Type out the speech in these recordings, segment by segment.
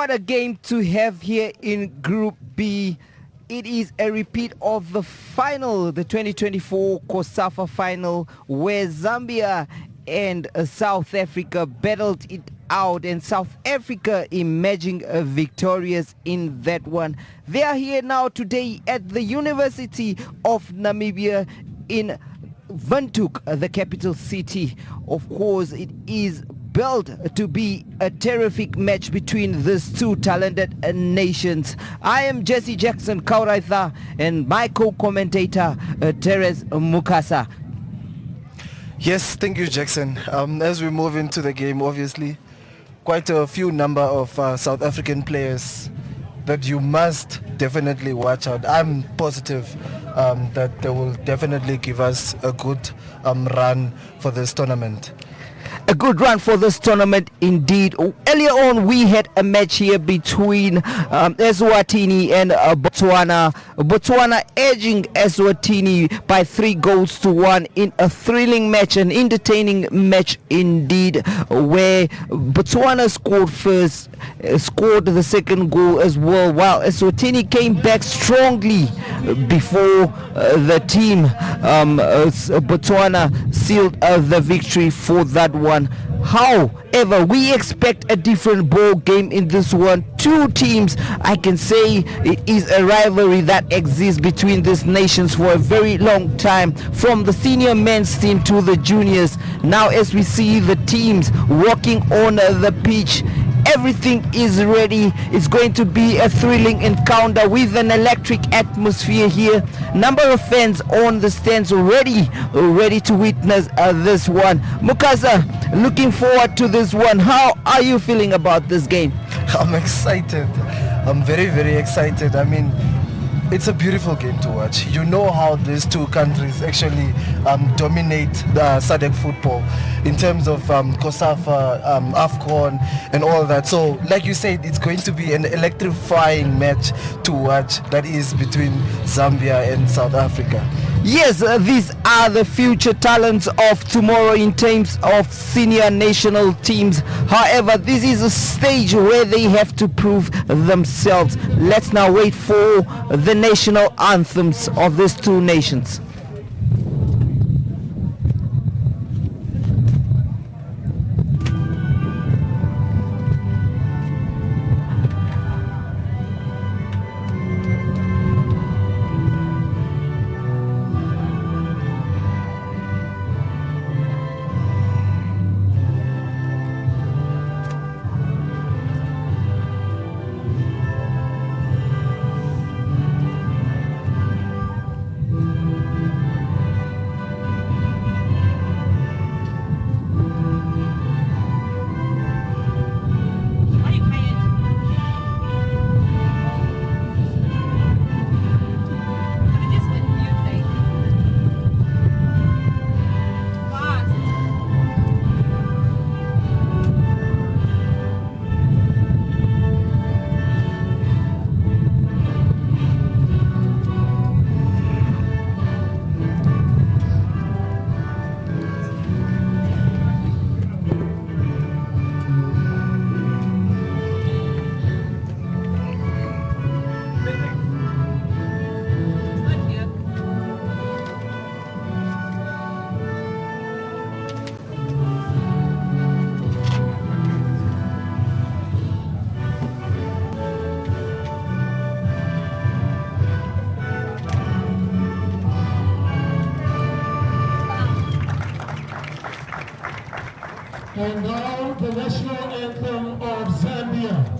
What a game to have here in Group B. It is a repeat of the final, the 2024 COSAFA final, where Zambia and South Africa battled it out, and South Africa emerging victorious in that one. They are here now today at the University of Namibia in Windhoek, the capital city. Of course, it is built to be a terrific match between these two talented nations. I am Jesse Jackson Kauraitha and my co-commentator Teres Mukasa. Yes, thank you, Jackson. As we move into the game, obviously quite a few number of South African players that you must definitely watch out. I'm positive that they will definitely give us a good run for this tournament. A good run for this tournament indeed. Earlier on we had a match here between Eswatini and Botswana. Botswana edging Eswatini by 3-1 in a thrilling match, an entertaining match indeed, where Botswana scored first, scored the second goal as well, while Eswatini came back strongly before the team Botswana sealed the victory for that one. However, we expect a different ball game in this one. Two teams, I can say it is a rivalry that exists between these nations for a very long time, from the senior men's team to the juniors. Now as we see the teams walking on the pitch, everything is ready. It's going to be a thrilling encounter with an electric atmosphere here. Number of fans on the stands ready to witness this one. Mukasa, looking forward to this one. How are you feeling about this game? I'm excited. I'm very, very excited. I mean, it's a beautiful game to watch. You know how these two countries actually dominate the SADC football in terms of COSAFA, AFCON and all that. So like you said, it's going to be an electrifying match to watch that is between Zambia and South Africa. Yes, these are the future talents of tomorrow in terms of senior national teams. However, this is a stage where they have to prove themselves. Let's now wait for the national anthems of these two nations. And now the national anthem of Zambia.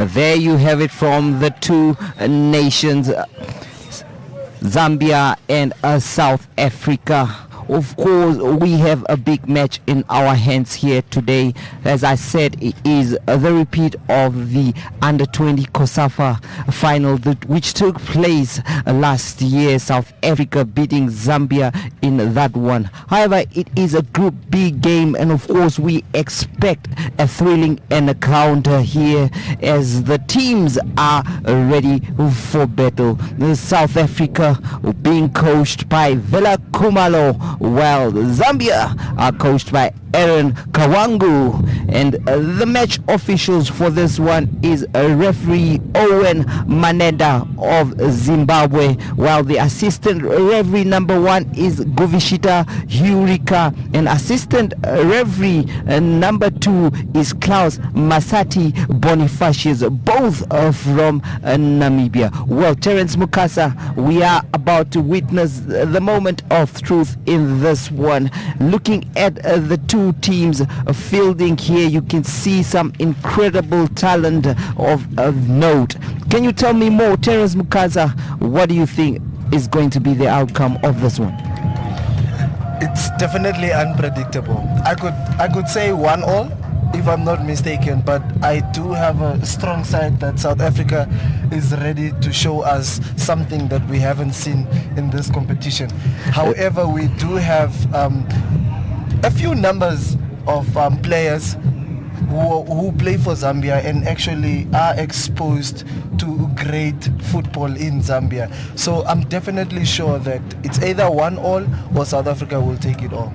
There you have it from the two nations, Zambia and South Africa. Of course, we have a big match in our hands here today. As I said, it is the repeat of the under-20 COSAFA final which took place last year. South Africa beating Zambia in that one. However, it is a Group B game, and of course we expect a thrilling encounter here as the teams are ready for battle. South Africa being coached by Vela Kumalo, while Zambia are coached by Aaron Kawangu, and the match officials for this one is referee Owen Maneda of Zimbabwe, while the assistant referee number 1 is Govishita Hurika, and assistant referee number 2 is Klaus Masati Bonifacius, both from Namibia. Well, Terence Mukasa, we are about to witness the moment of truth in this one. Looking at the two teams fielding here, you can see some incredible talent of note. Can you tell me more, Terence Mukasa? What do you think is going to be the outcome of this one? It's definitely unpredictable. I could say 1-1 if I'm not mistaken, but I do have a strong side that South Africa is ready to show us something that we haven't seen in this competition. However, we do have a few numbers of players who play for Zambia and actually are exposed to great football in Zambia. So I'm definitely sure that it's either 1-1 or South Africa will take it all.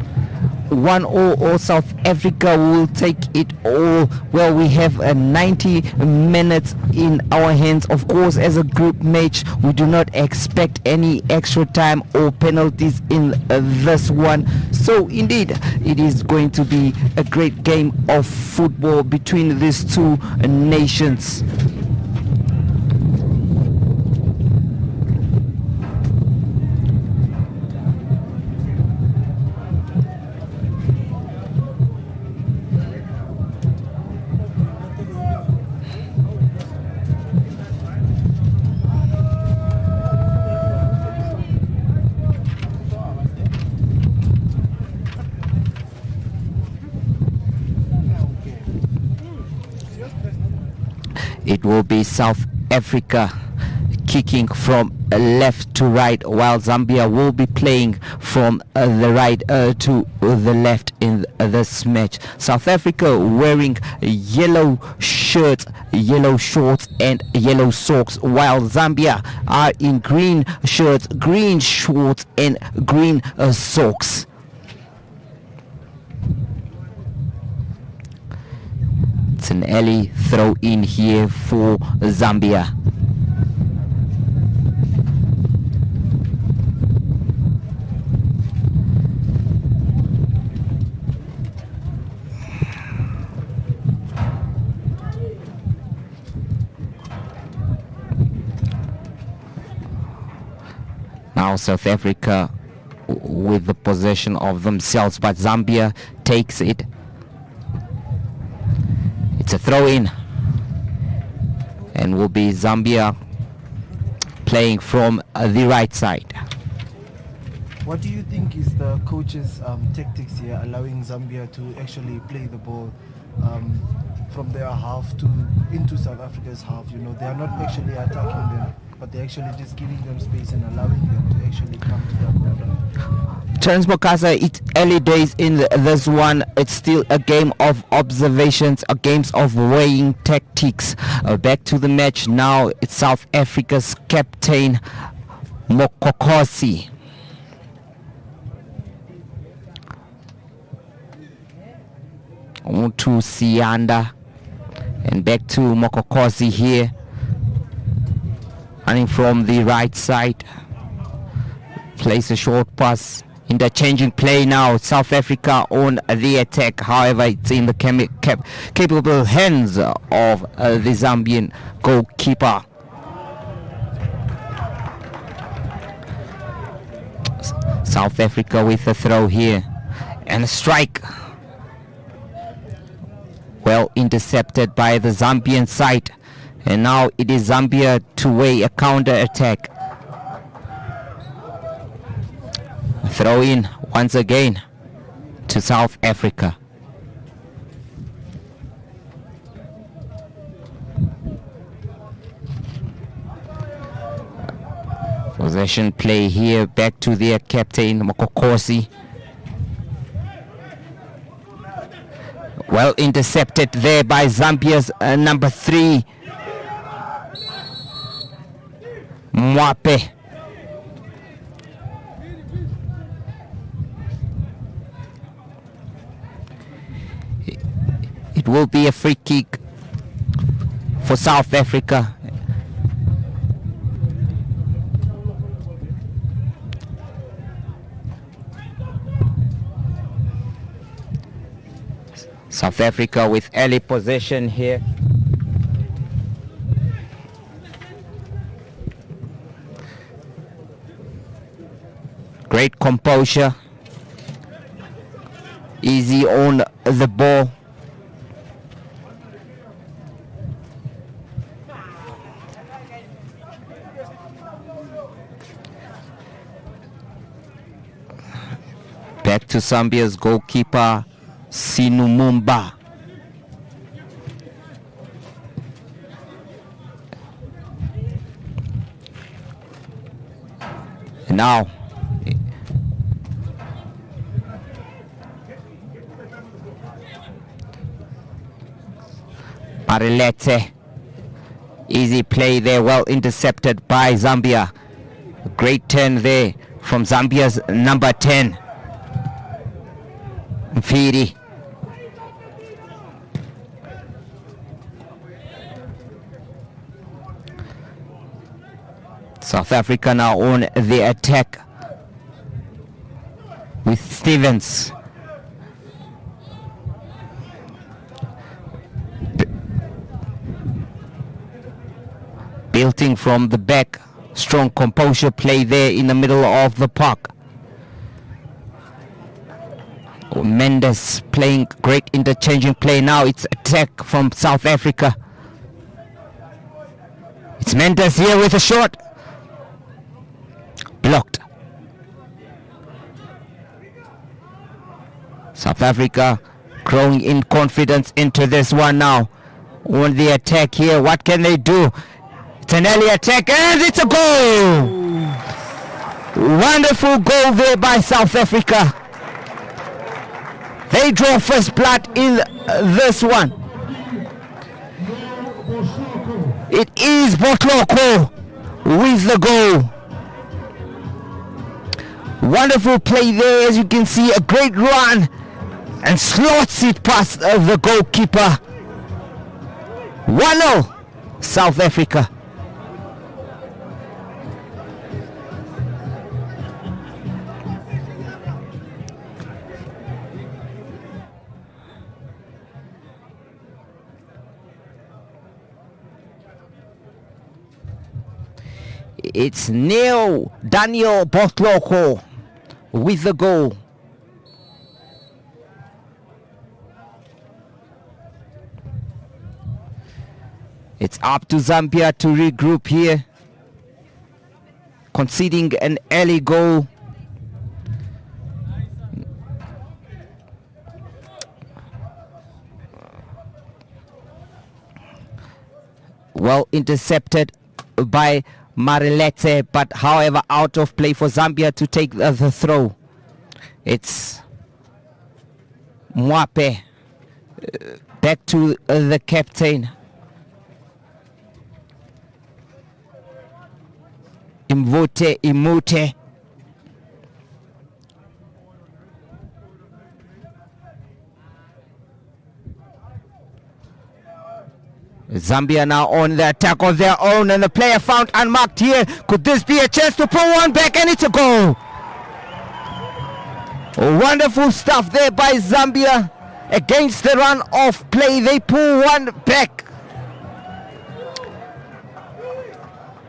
1-0 or South Africa will take it all. Well, we have 90 minutes in our hands. Of course, as a group match, we do not expect any extra time or penalties in this one. So indeed, it is going to be a great game of football between these two nations. It will be South Africa kicking from left to right, while Zambia will be playing from the right to the left in this match. South Africa wearing yellow shirts, yellow shorts and yellow socks, while Zambia are in green shirts, green shorts and green socks. It's an early throw in here for Zambia. Now South Africa with the possession of themselves, but Zambia takes it. It's a throw in, and will be Zambia playing from the right side. What do you think is the coach's tactics here, allowing Zambia to actually play the ball from their half into South Africa's half? You know, they are not actually attacking them, but they're actually just giving them space and allowing them to actually come to their corner. Terence Mokasa, it's early days in this one. It's still a game of observations, a game of weighing tactics. Back to the match now. It's South Africa's captain Mokokosi. On to Sianda, and back to Mokokosi here, running from the right side. Plays a short pass. Interchanging play now. South Africa on the attack. However, it's in the capable hands of the Zambian goalkeeper. South Africa with a throw here. And a strike. Well intercepted by the Zambian side. And now it is Zambia to weigh a counter attack. Throw in once again to South Africa. Possession play here, back to their captain Mokokosi. Well intercepted there by Zambia's number 3, Mwape. It will be a free kick for South Africa. South Africa with early possession here. Great composure. Easy on the ball. Back to Zambia's goalkeeper, Sinumumba. And now Marilete. Easy play there, well intercepted by Zambia. Great turn there from Zambia's number 10, Mfiri. South Africa now on the attack with Stevens. Building from the back, strong composure play there in the middle of the park. Mendes playing great interchanging play. Now it's attack from South Africa. It's Mendes here with a shot. Blocked. South Africa growing in confidence into this one now. On the attack here, what can they do? It's an early attack and it's a goal! Wonderful goal there by South Africa. They draw first blood in this one. It is Botloko with the goal. Wonderful play there, as you can see, a great run and slots it past the goalkeeper. 1-0 South Africa. It's Neil Daniel Botloko with the goal. It's up to Zambia to regroup here, conceding an early goal. Well intercepted by Marilete, but however out of play for Zambia to take the throw. It's Mwape, back to the captain. Imute. Zambia now on the attack of their own, and the player found unmarked here. Could this be a chance to pull one back? And it's a goal. Wonderful stuff there by Zambia. Against the run of play, they pull one back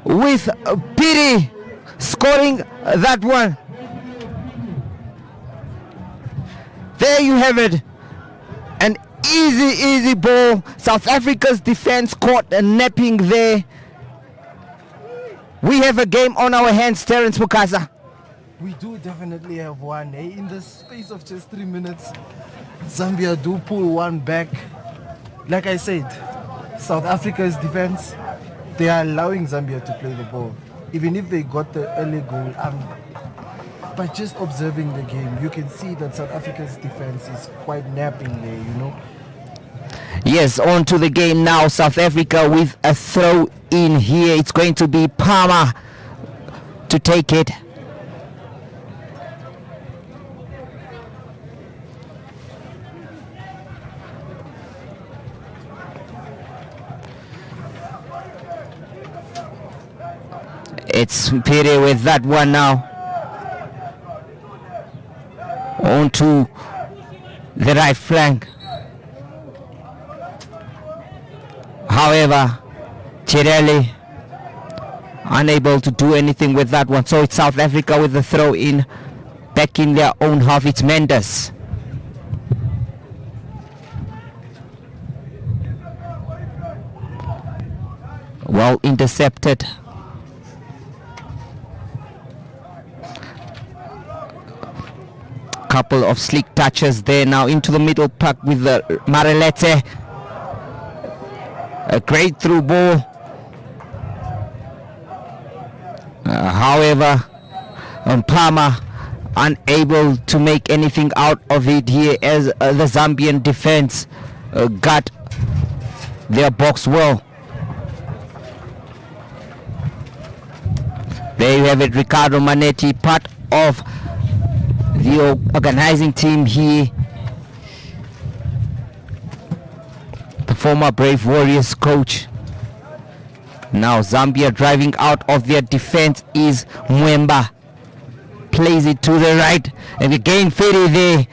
with Piri scoring that one. There you have it. An easy ball. South Africa's defense caught a napping there. We have a game on our hands, Terence Mukasa. We do definitely have one. In the space of just 3 minutes, Zambia do pull one back. Like I said, South Africa's defense, they are allowing Zambia to play the ball. Even if they got the early goal, by just observing the game, you can see that South Africa's defense is quite napping there, you know. Yes, on to the game now. South Africa with a throw in here. It's going to be Palmer to take it. It's Piri with that one now. On to the right flank. However, Chirelli unable to do anything with that one. So it's South Africa with the throw in back in their own half. It's Mendes. Well intercepted. Couple of slick touches there now into the middle pack with the Marelete. A great through ball. However, Palmer unable to make anything out of it here as the Zambian defense got their box well. There you have it, Ricardo Manetti, part of the organizing team here. The former Brave Warriors coach. Now Zambia driving out of their defense is Mwemba. Plays it to the right, and again Ferry there,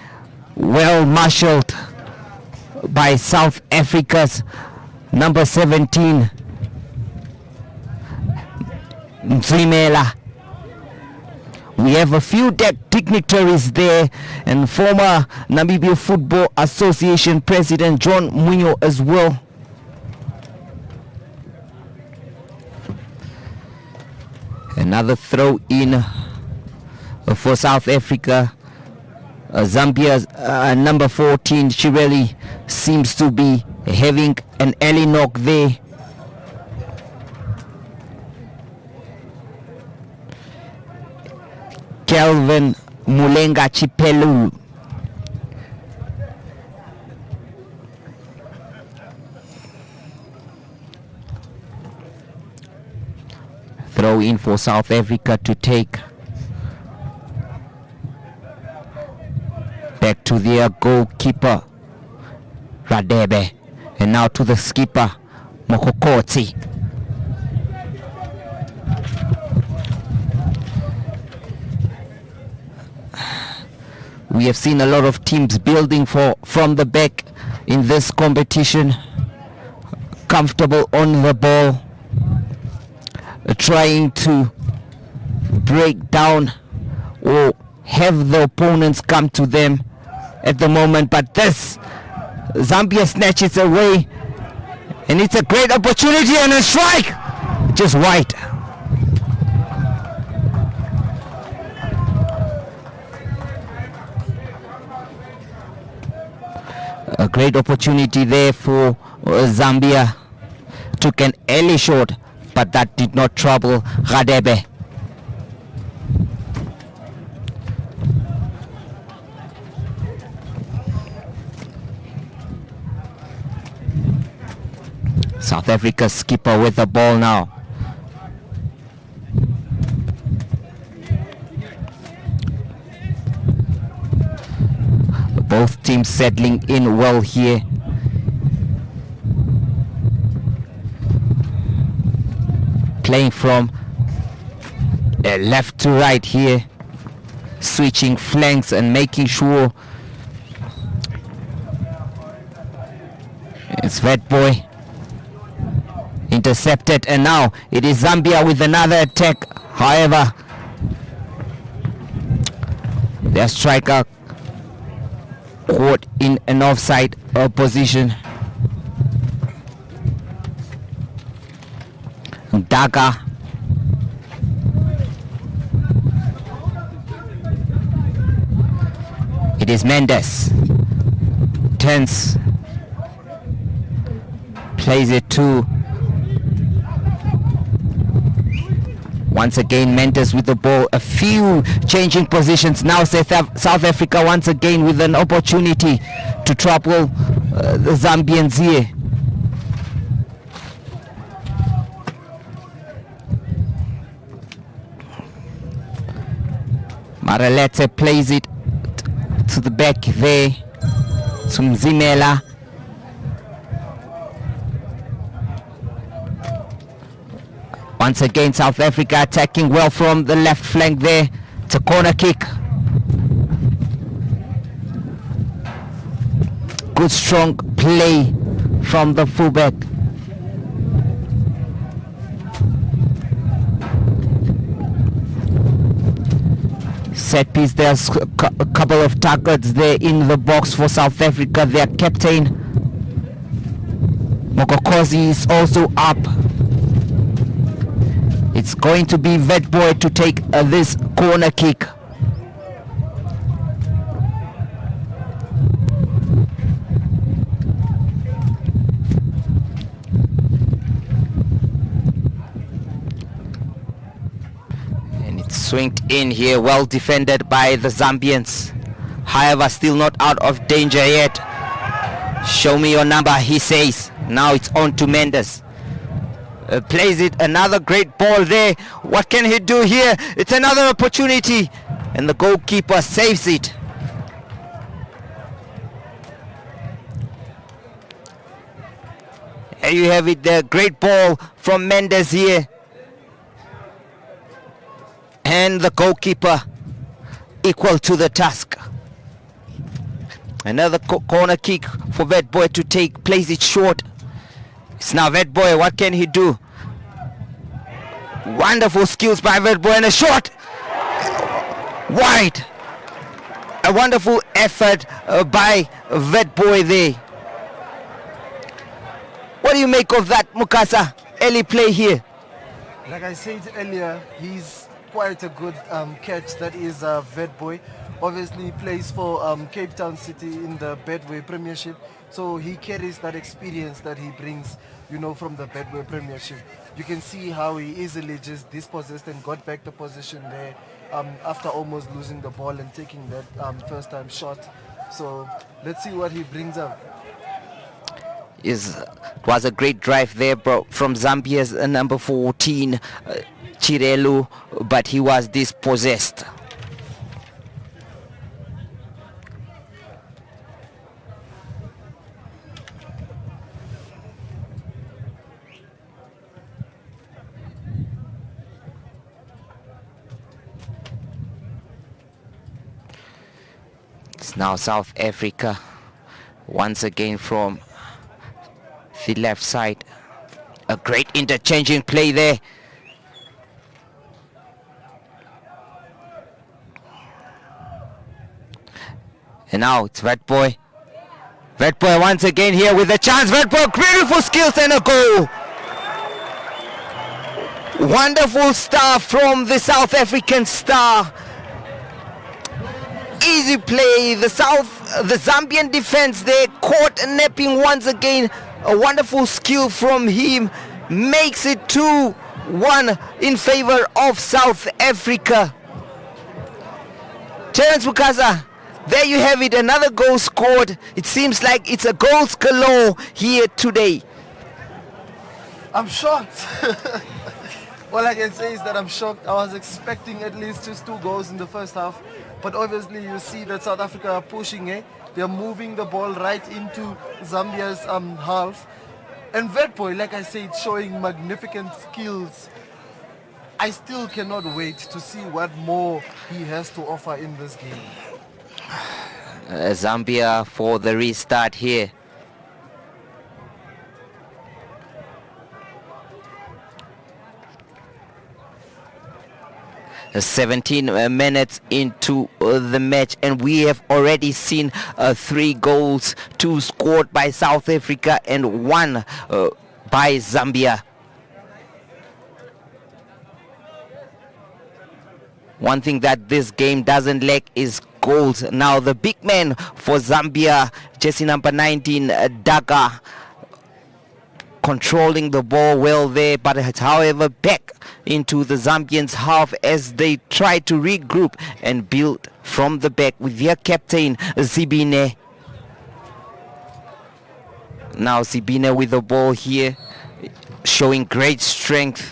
well marshaled by South Africa's number 17 Mzimela. We have a few dignitaries there, and former Namibia Football Association President John Mwinyo as well. Another throw in for South Africa. Zambia's number 14, Chirelli, seems to be having an early knock there. Kelvin Mulenga Chipelu. Throw in for South Africa to take. Back to their goalkeeper Radebe, and now to the skipper Mokokoti. We have seen a lot of teams building from the back in this competition, comfortable on the ball, trying to break down or have the opponents come to them at the moment. But this, Zambia snatches away, and it's a great opportunity and a strike, just wide. A great opportunity there for Zambia. Took an early shot, but that did not trouble Radebe. South Africa's skipper with the ball now. Both teams settling in well here. Playing from left to right here, switching flanks and making sure it's Red Boy intercepted, and now it is Zambia with another attack. However, their striker caught in an offside position. Daga. It is Mendes. Tense. Plays it to. Once again, Mendes with the ball. A few changing positions. Now South Africa once again with an opportunity to trouble the Zambians here. Maralete plays it to the back there. To Mzimela. Once again, South Africa attacking well from the left flank there. It's a corner kick. Good strong play from the fullback. Set piece, there's a couple of targets there in the box for South Africa. Their captain Mokokosi is also up. It's going to be Vetboy to take this corner kick. And it's swinged in here, well defended by the Zambians. However, still not out of danger yet. Show me your number, he says. Now it's on to Mendes. Plays it, another great ball there. What can he do here? It's another opportunity, and the goalkeeper saves it. There you have it, the great ball from Mendes here, and the goalkeeper equal to the task. Another corner kick for Vetboy to take, plays it short. It's now Vetboy, what can he do? Wonderful skills by Vetboy and a shot! Wide! A wonderful effort by Vetboy there. What do you make of that, Mukasa? Early play here. Like I said earlier, he's quite a good catch. That is Vetboy. Obviously, he plays for Cape Town City in the Betway Premiership. So he carries that experience that he brings, you know, from the Betway Premiership. You can see how he easily just dispossessed and got back the position there after almost losing the ball and taking that first time shot. So let's see what he brings up. It was a great drive there, bro, from Zambia's number 14, Chirelu, but he was dispossessed. It's now South Africa once again from the left side. A great interchanging play there. And now it's Vetboy. Vetboy once again here with a chance. Vetboy, beautiful skills and a goal. Wonderful start from the South African star. Easy play. The Zambian defense there caught napping once again. A wonderful skill from him makes it 2-1 in favor of South Africa. Terence Mukasa, there you have it, another goal scored. It seems like it's a goals galore here today. I'm shocked. All I can say is that I'm shocked. I was expecting at least just 2 goals in the first half. But obviously you see that South Africa are pushing it. They're moving the ball right into Zambia's half. And Vetboy, like I said, showing magnificent skills. I still cannot wait to see what more he has to offer in this game. Zambia for the restart here. 17 minutes into the match, and we have already seen 3 goals, 2 scored by South Africa and 1 by Zambia. One thing that this game doesn't lack is goals. Now the big man for Zambia, jersey number 19, Daga, controlling the ball well there, but it's however back into the Zambians half as they try to regroup and build from the back with their captain Zibine. Now Zibine with the ball here, showing great strength.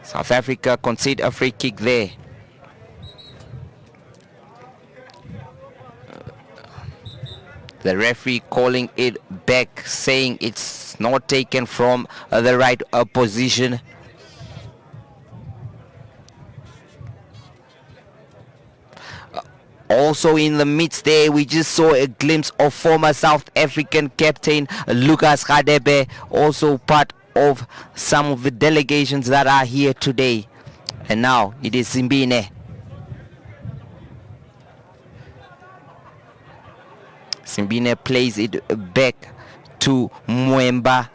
South Africa concede a free kick there. The referee calling it back, saying it's not taken from the right position. Also in the midst there, we just saw a glimpse of former South African captain Lucas Radebe, also part of some of the delegations that are here today. And now it is Zimbine. Zimbine plays it back to Mwemba.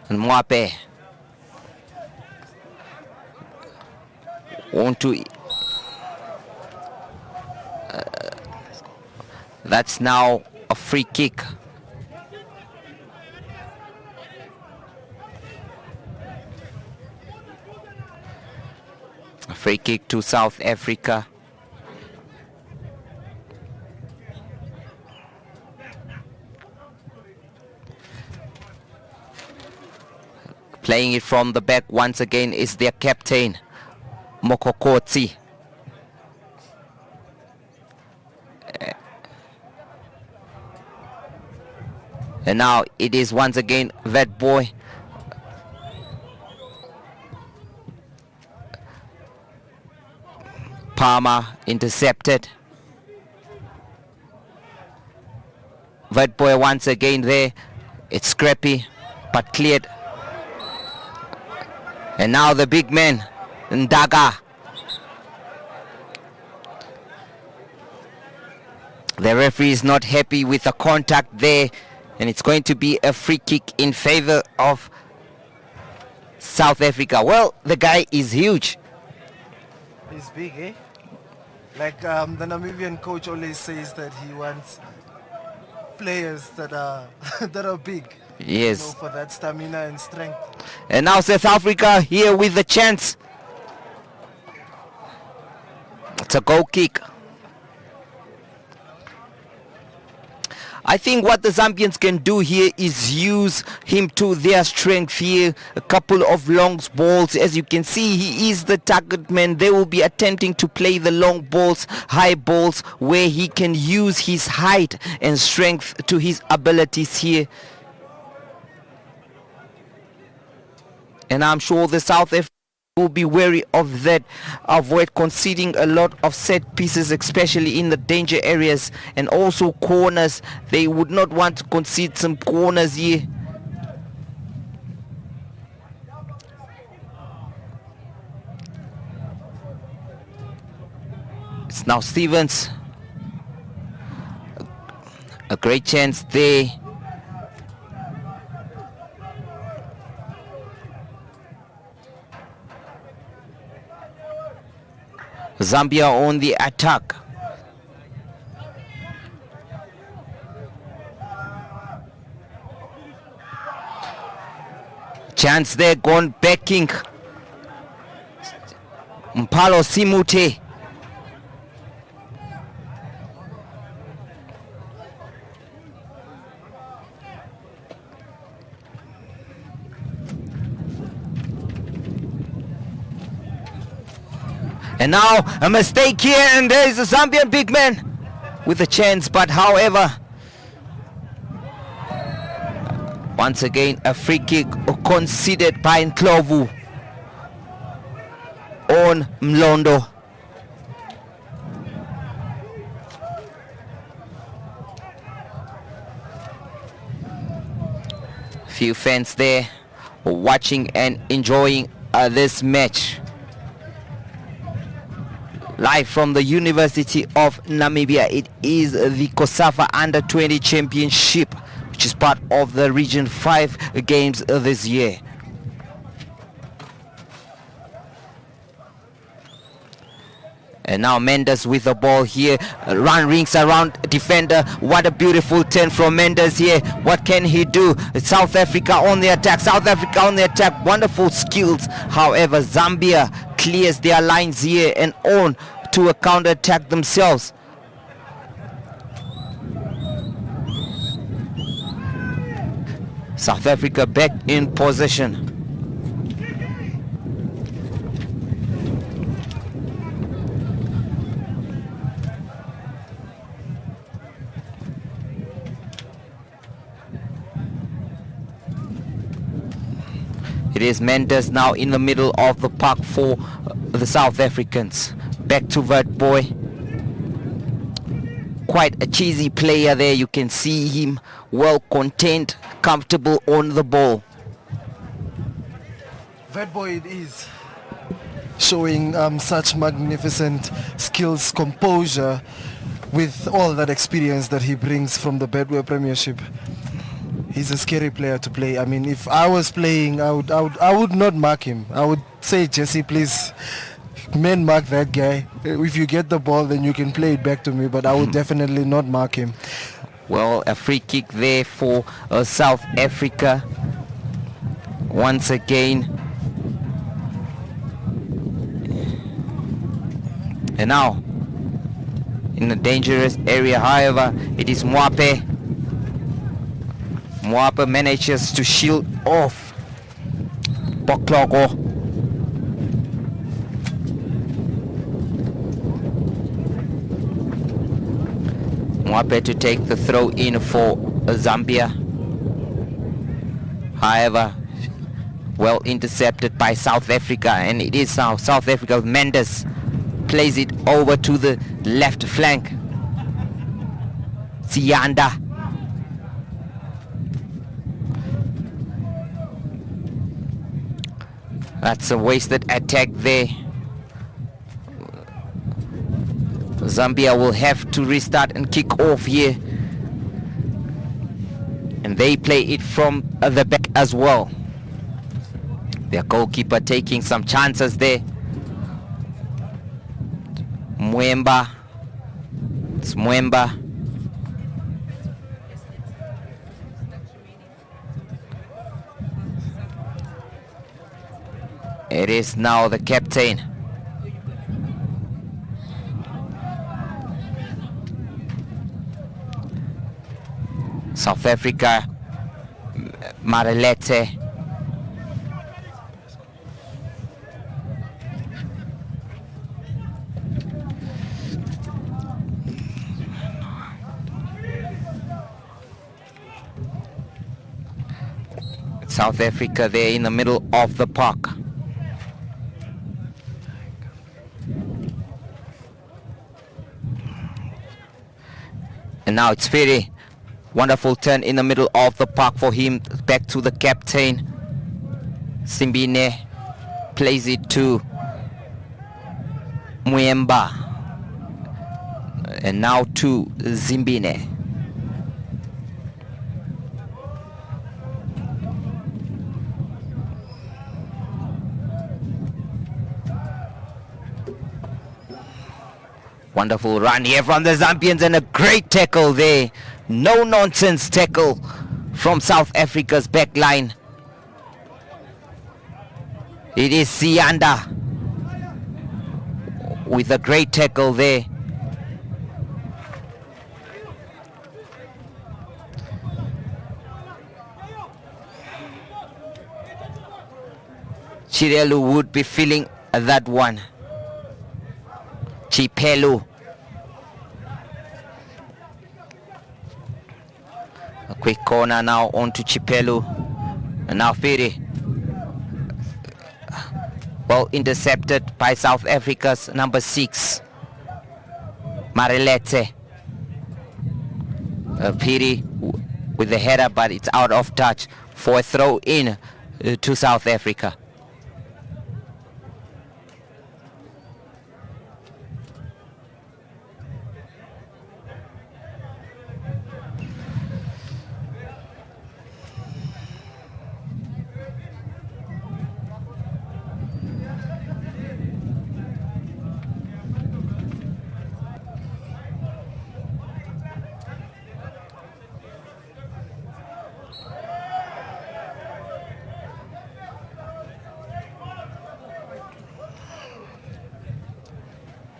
And Mwape want to that's now a free kick. A free kick to South Africa. Playing it from the back once again is their captain, Mokokotsi. And now it is once again that boy. Palmer intercepted. That boy once again there. It's scrappy but cleared. And now the big man, Ndaga. The referee is not happy with the contact there, and it's going to be a free kick in favor of South Africa. Well, the guy is huge. He's big, eh? Like the Namibian coach always says that he wants players that are that are big. Yes. You know, for that stamina and strength. And now South Africa here with the chance. It's a goal kick. I think what the Zambians can do here is use him to their strength here. A couple of long balls. As you can see, he is the target man. They will be attempting to play the long balls, high balls, where he can use his height and strength to his abilities here. And I'm sure the South Africa will be wary of that, avoid conceding a lot of set pieces, especially in the danger areas, and also corners. They would not want to concede some corners here. It's now Stevens. A great chance there. Zambia on the attack. Chance there, gone backing. Mpalo Simute. And now a mistake here, and there is a Zambian big man with a chance, but however, once again a free kick conceded by Ndlovu on Mlondo. Few fans there watching and enjoying this match. Live from the University of Namibia, it is the COSAFA U20 Championship, which is part of the Region 5 games this year. And now Mendes with the ball here, run rings around defender. What a beautiful turn from Mendes here. What can he do? South Africa on the attack, South Africa on the attack. Wonderful skills. However, Zambia clears their lines here and on to a counter attack themselves. South Africa back in possession. It is Mendes now in the middle of the park for the South Africans. Back to Vert Boy. Quite a cheesy player there. You can see him well contained, comfortable on the ball. Vert Boy is showing such magnificent skills, composure, with all that experience that he brings from the Bedware Premiership. He's a scary player to play. I mean, if I was playing, I would not mark him. I would say, Jesse, please, man, mark that guy. If you get the ball, then you can play it back to me, but I would definitely not mark him. Well, a free kick there for South Africa. Once again. And now, in a dangerous area, however, it is Mwape. Mwape manages to shield off Boklogo. Mwape to take the throw in for Zambia. However, well intercepted by South Africa, and it is now South Africa. Mendes plays it over to the left flank. Sianda. That's a wasted attack there. Zambia will have to restart and kick off here. And they play it from the back as well. Their goalkeeper taking some chances there. Mwemba. It's Mwemba. It is now the captain. South Africa, Marelete. South Africa there in the middle of the park. And now it's Firi. Wonderful turn in the middle of the park for him. Back to the captain. Simbine plays it to Mwemba. And now to Zimbine. Wonderful run here from the Zambians and a great tackle there. No nonsense tackle from South Africa's back line. It is Sianda with a great tackle there. Chirelu would be feeling that one. Chipelu. A quick corner now onto Chipelu. And now Firi. Well intercepted by South Africa's number 6. Marelete. Firi with the header, but it's out of touch. for a throw in to South Africa.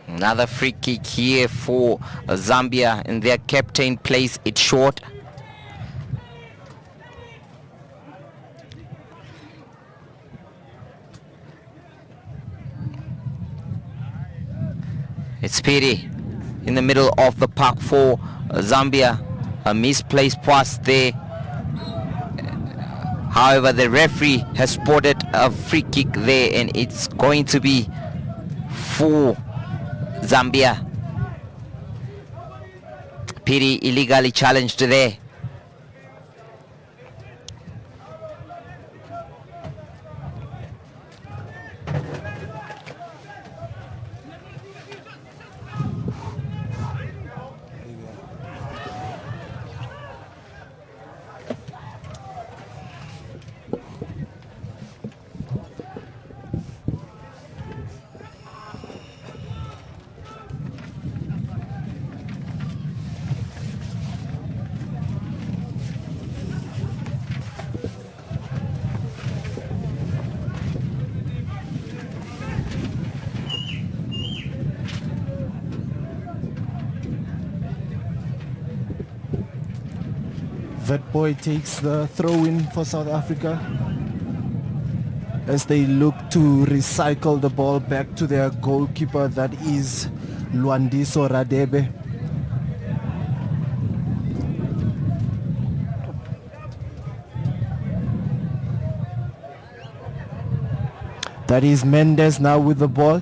Another free kick here for Zambia, and their captain plays it short. It's Piri in the middle of the park for Zambia. A misplaced pass there. However, the referee has spotted a free kick there, and it's going to be for Zambia. Piri illegally challenged there. That boy takes the throw-in for South Africa as they look to recycle the ball back to their goalkeeper, that is Lwandiso Radebe. That is Mendes now with the ball.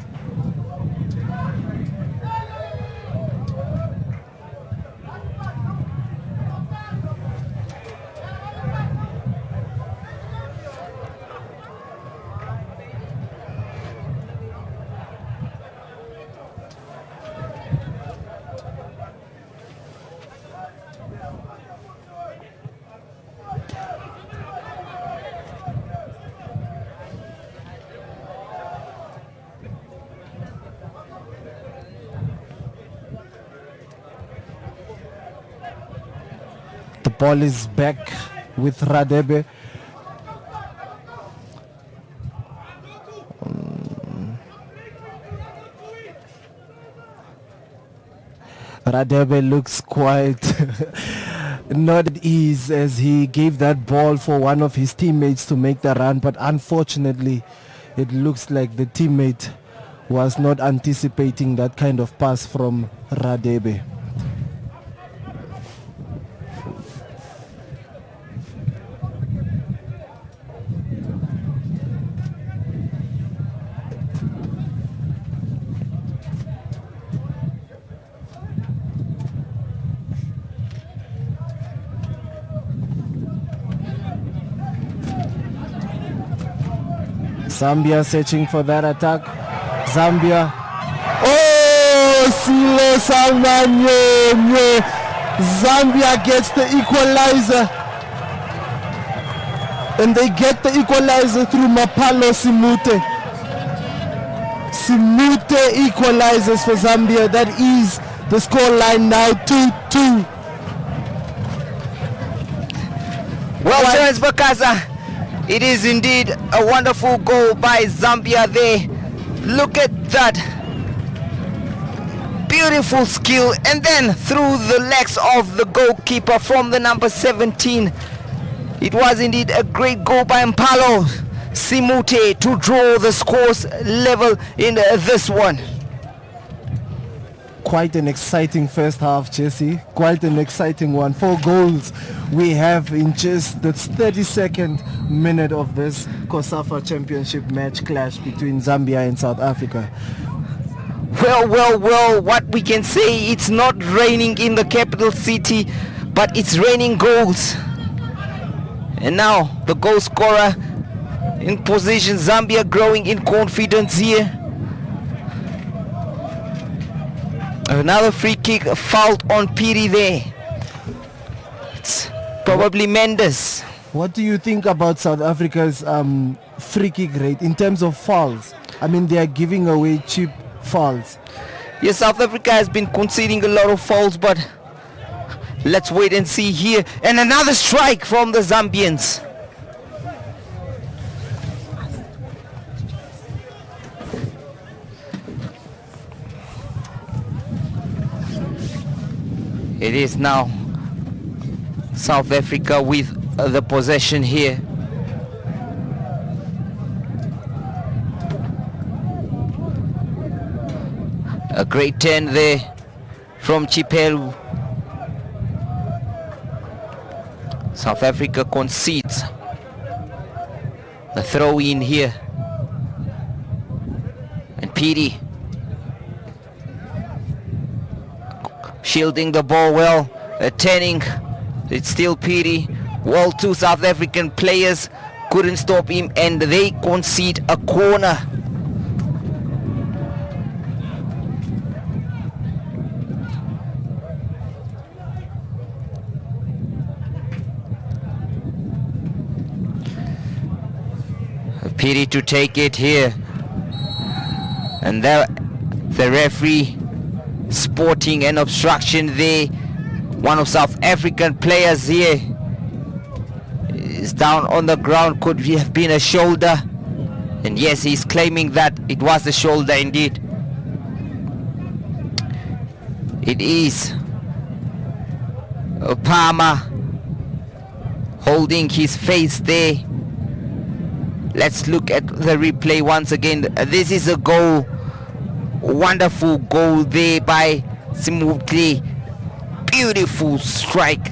The ball is back with Radebe. Radebe looks quite not at ease as he gave that ball for one of his teammates to make the run, but unfortunately it looks like the teammate was not anticipating that kind of pass from Radebe. Zambia searching for that attack. Zambia. Oh, Silo Salmanye. Zambia gets the equalizer. And they get the equalizer through Mapalo Simute. Simute equalizes for Zambia. That is the scoreline now, 2-2. Well, Terence Bakaza, it is indeed a wonderful goal by Zambia there. Look at that. Beautiful skill, and then through the legs of the goalkeeper from the number 17. It was indeed a great goal by Mpalo Simute to draw the scores level in this one. Quite an exciting first half, Jesse. Quite an exciting one. 4 goals we have in just the 32nd minute of this COSAFA Championship match clash between Zambia and South Africa. Well, what we can say, it's not raining in the capital city, but it's raining goals. And now the goal scorer in position. Zambia growing in confidence here. Another free kick fouled on Piri there. It's probably Mendes. What do you think about South Africa's free kick rate in terms of fouls? I mean, they are giving away cheap fouls. Yes, South Africa has been conceding a lot of fouls, but let's wait and see here. And another strike from the Zambians. It is now South Africa with the possession here. A great turn there from Chipelu. South Africa concedes the throw in here. And Piri shielding the ball well, turning. It's still Piri. Well, two South African players couldn't stop him, and they concede a corner. Piri to take it here, and the referee sporting an obstruction there. One of South African players here is down on the ground. Could have been a shoulder, and yes, he's claiming that it was a shoulder indeed. It is Palmer holding his face there. Let's look at the replay once again. This is a goal. Wonderful goal there by Simutli. Beautiful strike.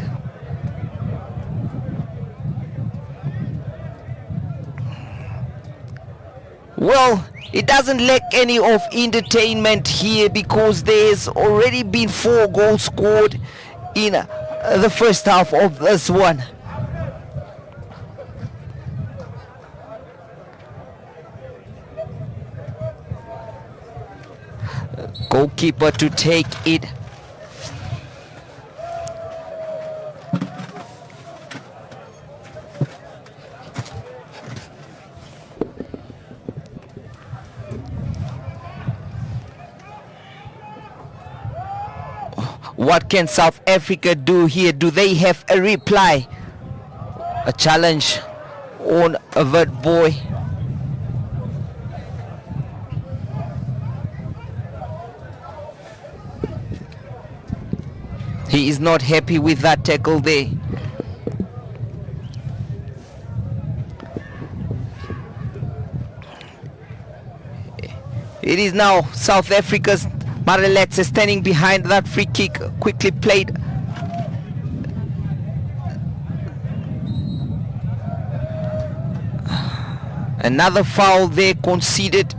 Well, it doesn't lack any of entertainment here because there's already been 4 goals scored in the first half of this one. Goalkeeper to take it. What can South Africa do here? Do they have a reply? A challenge on a Vert Boy. He is not happy with that tackle there. It is now South Africa's Mareletse standing behind that free kick, quickly played. Another foul there conceded.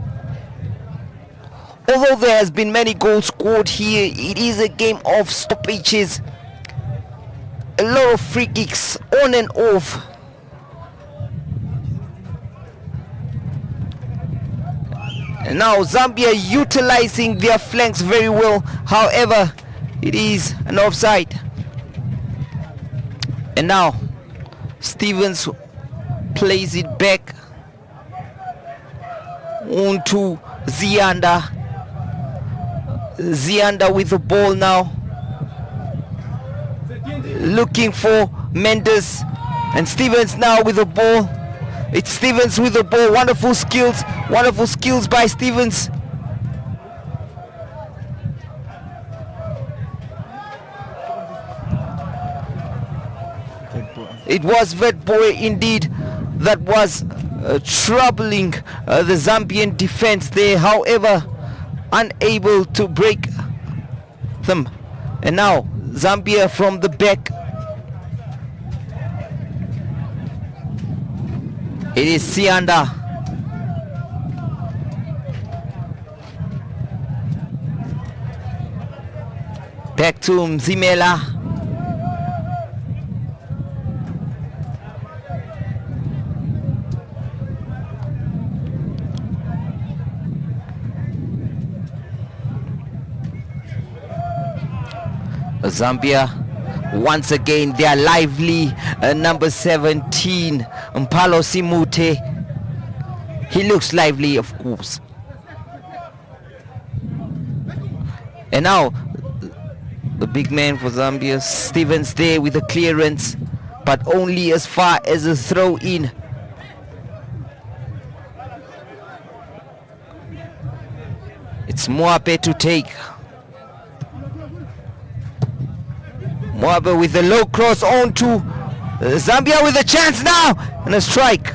Although there has been many goals scored here, it is a game of stoppages. A lot of free kicks on and off. And now Zambia utilizing their flanks very well. However, it is an offside. And now Stevens plays it back onto Zianda. Zianda with the ball now, looking for Mendes, and Stevens now with the ball. It's Stevens with the ball. Wonderful skills by Stevens. It was Vert Boy indeed that was troubling the Zambian defense there, however unable to break them. And now Zambia from the back. It is Sianda. Back to Mzimela. Zambia once again, they are lively. Number 17, Mpalo Simute. He looks lively, of course. And now the big man for Zambia, Stevens, there with the clearance, but only as far as a throw in. It's Moape to take. Moape with a low cross on to Zambia with a chance now and a strike.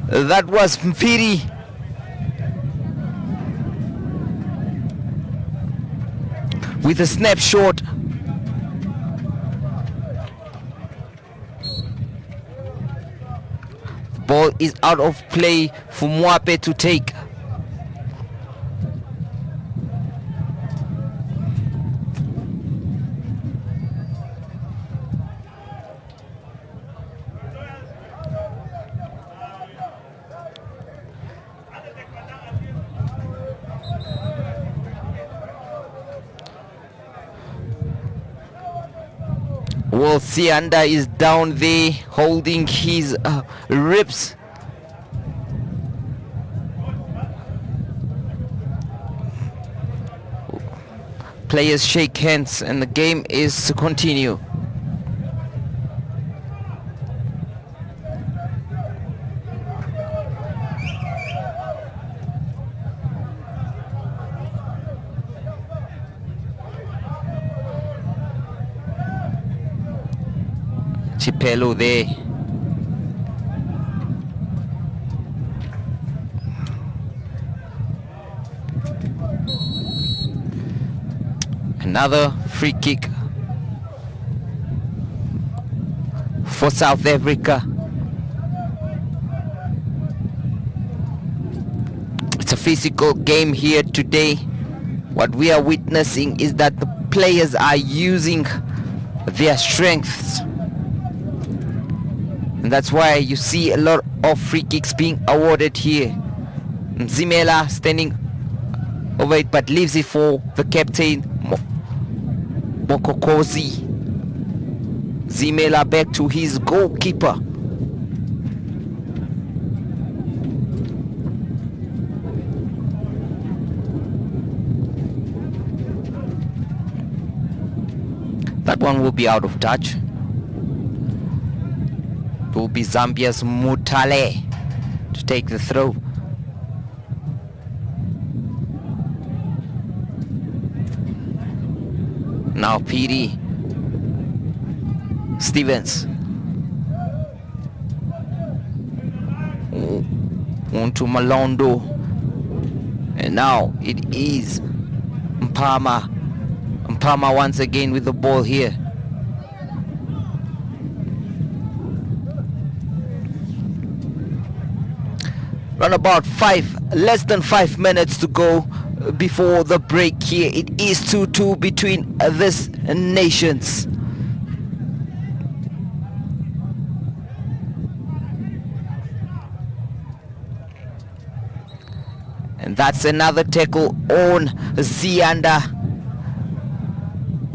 That was Mfiri. With a snapshot. The ball is out of play for Moape to take. Well, Sianda is down there holding his ribs. Players shake hands and the game is to continue. Chipelo there. Another free kick for South Africa. It's a physical game here today. What we are witnessing is that the players are using their strengths. And that's why you see a lot of free kicks being awarded here. Zimela standing over it but leaves it for the captain Mokokozi. Zimela back to his goalkeeper. That one will be out of touch. It will be Zambia's Mutale to take the throw. Now PD Stevens on to Malondo, and now it is Mpama once again with the ball here. Run about less than 5 minutes to go before the break here. It is 2-2 between these nations. And that's another tackle on Zianda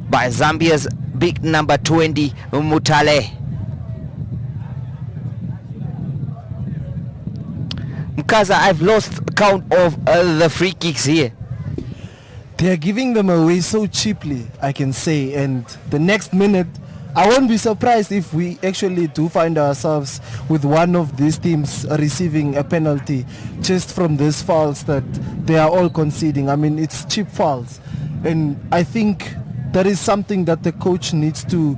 by Zambia's big number 20, Mutale. Mkaza, I've lost count of the free kicks here. They are giving them away so cheaply, I can say, and the next minute I won't be surprised if we actually do find ourselves with one of these teams receiving a penalty just from these fouls that they are all conceding. I mean, it's cheap fouls, and I think that is something that the coach needs to,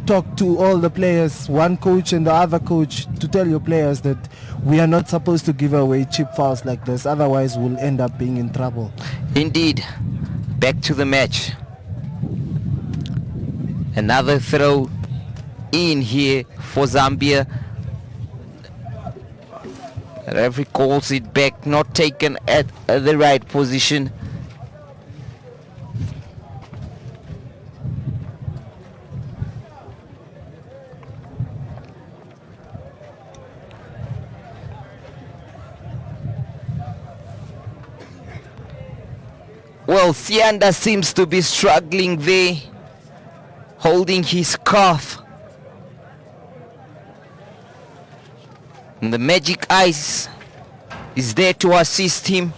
talk to all the players, one coach and the other coach, to tell your players that we are not supposed to give away cheap fouls like this, otherwise we'll end up being in trouble. Indeed. Back to the match. Another throw in here for Zambia. The referee calls it back, not taken at the right position. Well, Sianda seems to be struggling there, holding his calf. And the magic eyes is there to assist him.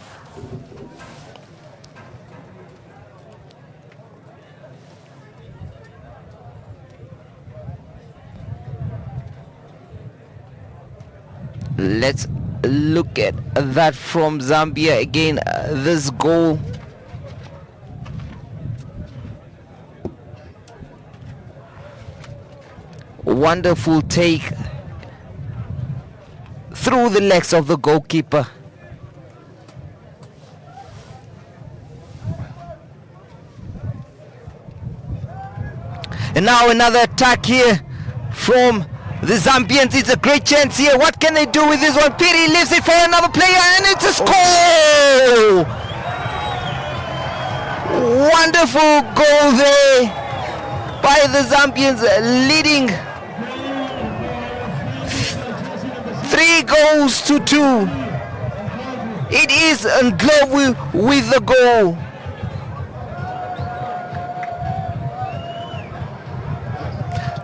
Let's look at that from Zambia again. This goal. Wonderful take through the legs of the goalkeeper. And now another attack here from the Zambians. It's a great chance here. What can they do with this one? Piri leaves it for another player, and it's a score! Wonderful goal there by the Zambians, leading 3-2. It is Ndlovu with the goal.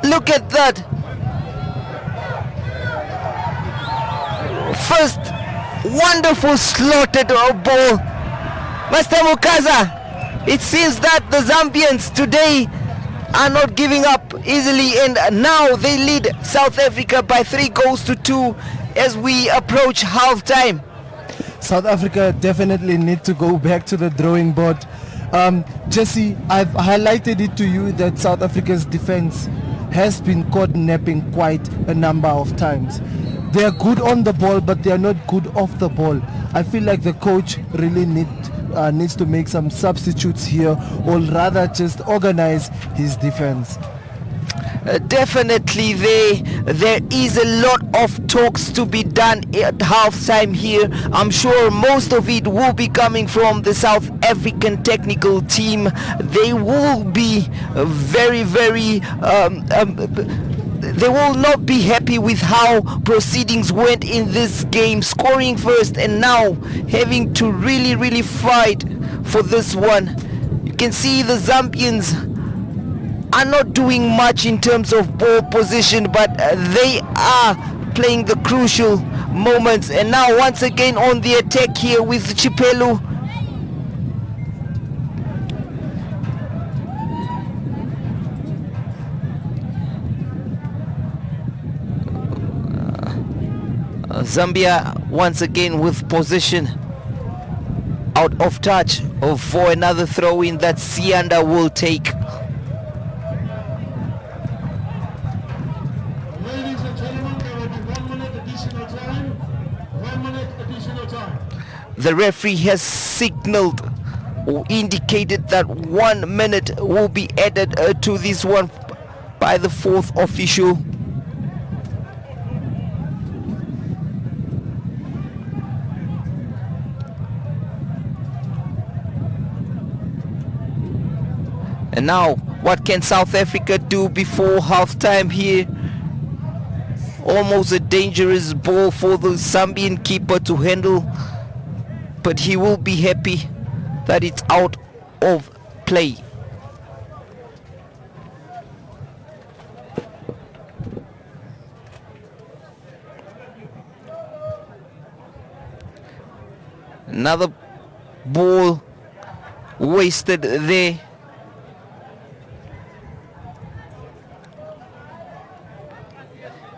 Look at that. First wonderful slotted ball. Master Mukaza, it seems that the Zambians today are not giving up easily, and now they lead South Africa by 3-2 as we approach half-time. South Africa definitely need to go back to the drawing board. Jesse, I've highlighted it to you that South Africa's defense has been caught napping quite a number of times. They are good on the ball, but they are not good off the ball. I feel like the coach really needs to make some substitutes here, or rather just organize his defense. Definitely there is a lot of talks to be done at halftime here. I'm sure most of it will be coming from the South African technical team. They will be very they will not be happy with how proceedings went in this game, scoring first and now having to really fight for this one. You can see the Zambians are not doing much in terms of ball position, but they are playing the crucial moments. And now once again on the attack here with Chipelu. Zambia once again with possession, out of touch for another throw-in that Sianda will take. Ladies and gentlemen, there will be 1 minute additional time. 1 minute additional time. The referee has signaled or indicated that 1 minute will be added to this one by the fourth official. And now, what can South Africa do before halftime here? Almost a dangerous ball for the Zambian keeper to handle, but he will be happy that it's out of play. Another ball wasted there.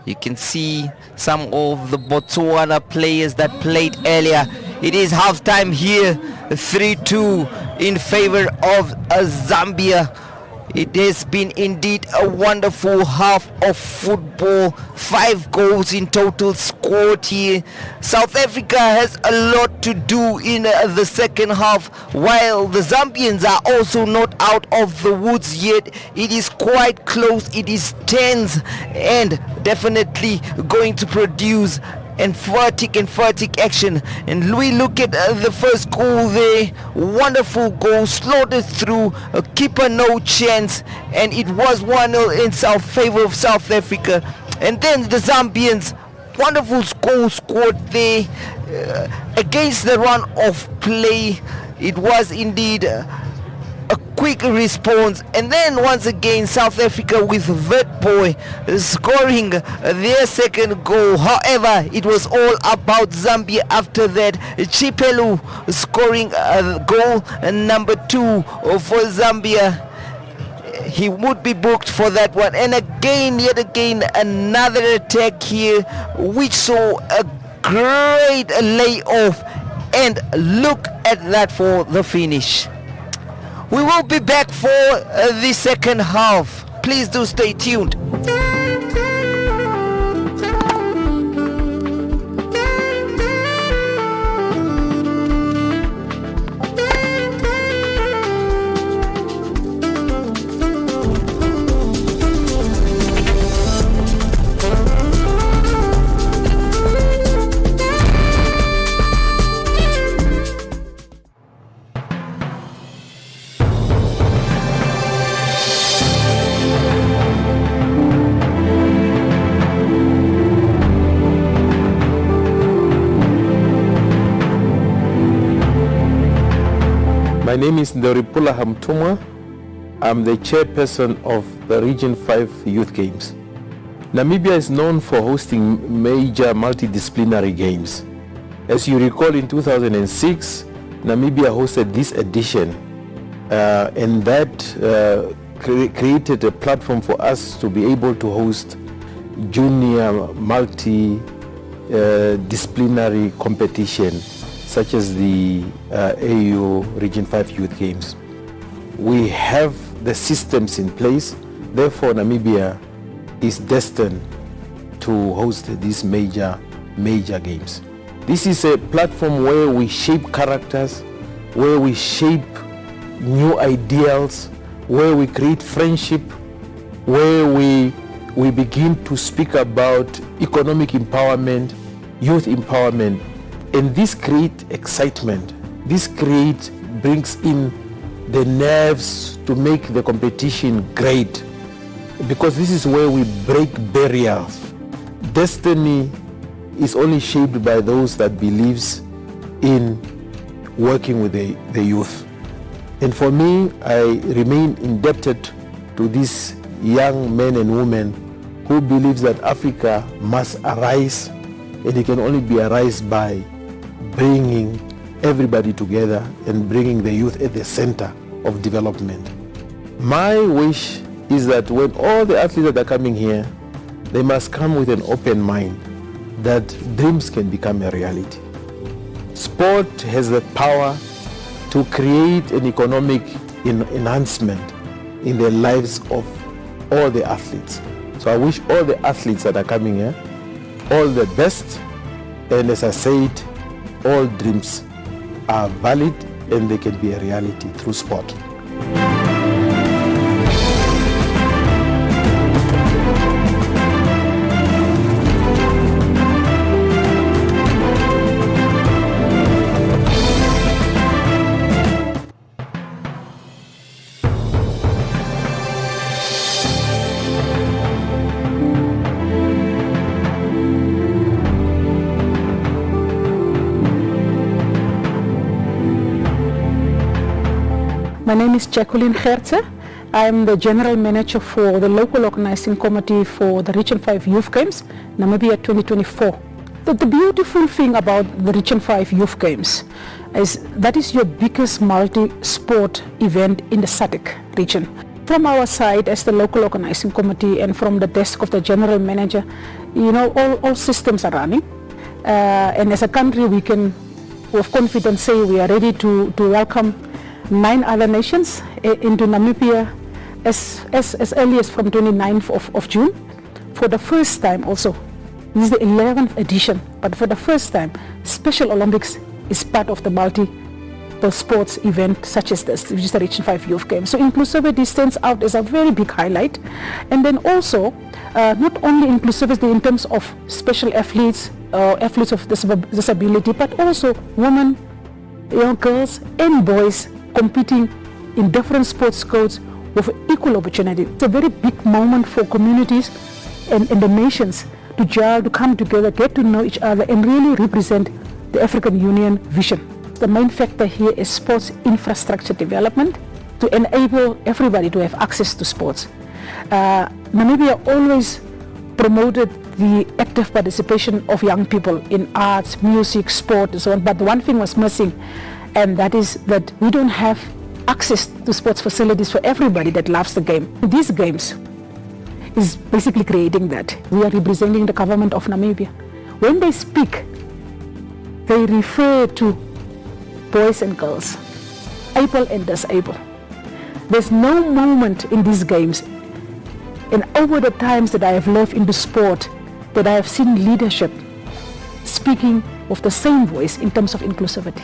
You can see some of the Botswana players that played earlier. It is halftime here, 3-2 in favor of Zambia. It has been indeed a wonderful half of football. 5 goals in total scored here. South Africa has a lot to do in the second half, while the Zambians are also not out of the woods yet. It is quite close, it is tense, and definitely going to produce emphatic action. And we look at the first goal there. Wonderful goal, slaughtered through, a keeper no chance, and it was 1-0 in favor of South Africa. And then the Zambians, wonderful goal scored there against the run of play. it was indeed a quick response, and then once again South Africa with Vetboy scoring their second goal. However, it was all about Zambia after that. Chipelu scoring goal number 2 for Zambia. He would be booked for that one, and yet again another attack here which saw a great layoff, and look at that for the finish. We will be back for the second half. Please do stay tuned. My name is Ndoripula Hamtumwa. I'm the chairperson of the Region 5 Youth Games. Namibia is known for hosting major multidisciplinary games. As you recall, in 2006, Namibia hosted this edition, and that created a platform for us to be able to host junior multidisciplinary competition such as the AU Region 5 Youth Games. We have the systems in place, therefore Namibia is destined to host these major games. This is a platform where we shape characters, where we shape new ideals, where we create friendship, where we begin to speak about economic empowerment, youth empowerment. And this creates excitement. This brings in the nerves to make the competition great, because this is where we break barriers. Destiny is only shaped by those that believes in working with the youth. And for me, I remain indebted to these young men and women who believes that Africa must arise, and it can only be arise by bringing everybody together and bringing the youth at the center of development. My wish is that when all the athletes that are coming here, they must come with an open mind that dreams can become a reality. Sport has the power to create an economic enhancement in the lives of all the athletes. So I wish all the athletes that are coming here all the best, and as I said, all dreams are valid and they can be a reality through sport. My name is Jacqueline Gertze. I'm the General Manager for the Local Organizing Committee for the Region 5 Youth Games, Namibia 2024. The beautiful thing about the Region 5 Youth Games is that is your biggest multi-sport event in the SADC region. From our side as the Local Organizing Committee and from the desk of the General Manager, all systems are running. And as a country, we can with confidence say we are ready to welcome 9 other nations into Namibia as early as from 29th of June. For the first time also, this is the 11th edition, but for the first time, Special Olympics is part of the multiple sports event such as this, which is the Region 5 Youth Games. So inclusivity stands out as a very big highlight. And then also, not only inclusivity in terms of special athletes, athletes of disability, but also women, young girls and boys competing in different sports codes with equal opportunity. It's a very big moment for communities and the nations to come together, get to know each other and really represent the African Union vision. The main factor here is sports infrastructure development to enable everybody to have access to sports. Namibia always promoted the active participation of young people in arts, music, sport, and so on. But one thing was missing, and that is that we don't have access to sports facilities for everybody that loves the game. These games is basically creating that. We are representing the government of Namibia. When they speak, they refer to boys and girls, able and disabled. There's no moment in these games, and over the times that I have lived in the sport, that I have seen leadership speaking with the same voice in terms of inclusivity.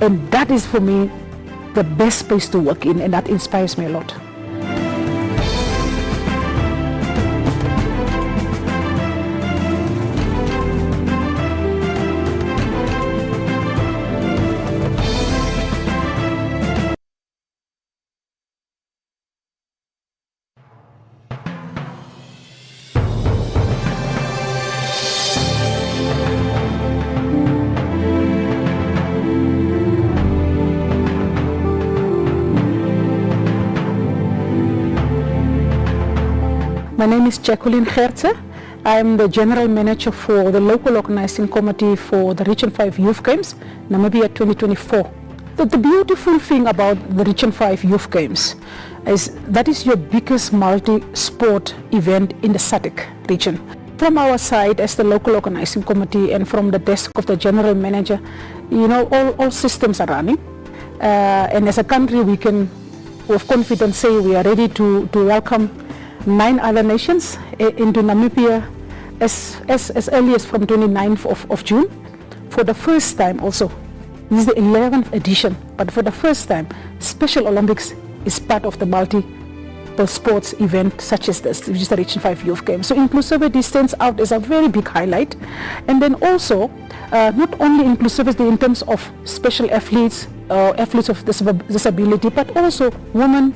And that is for me the best space to work in, and that inspires me a lot. My name is Jacqueline Gertze. I'm the General Manager for the Local Organizing Committee for the Region 5 Youth Games, Namibia 2024. The beautiful thing about the Region 5 Youth Games is that is your biggest multi-sport event in the SADC region. From our side as the Local Organizing Committee and from the desk of the General Manager, you know, all systems are running. And as a country, we can with confidence say we are ready to welcome 9 other nations into Namibia as early as from 29th of June. For the first time also, this is the 11th edition, but for the first time, Special Olympics is part of the multiple sports event such as this, which is the Region 5 Youth Games. So inclusivity stands out as a very big highlight. And then also, not only inclusivity in terms of special athletes, athletes of disability, but also women,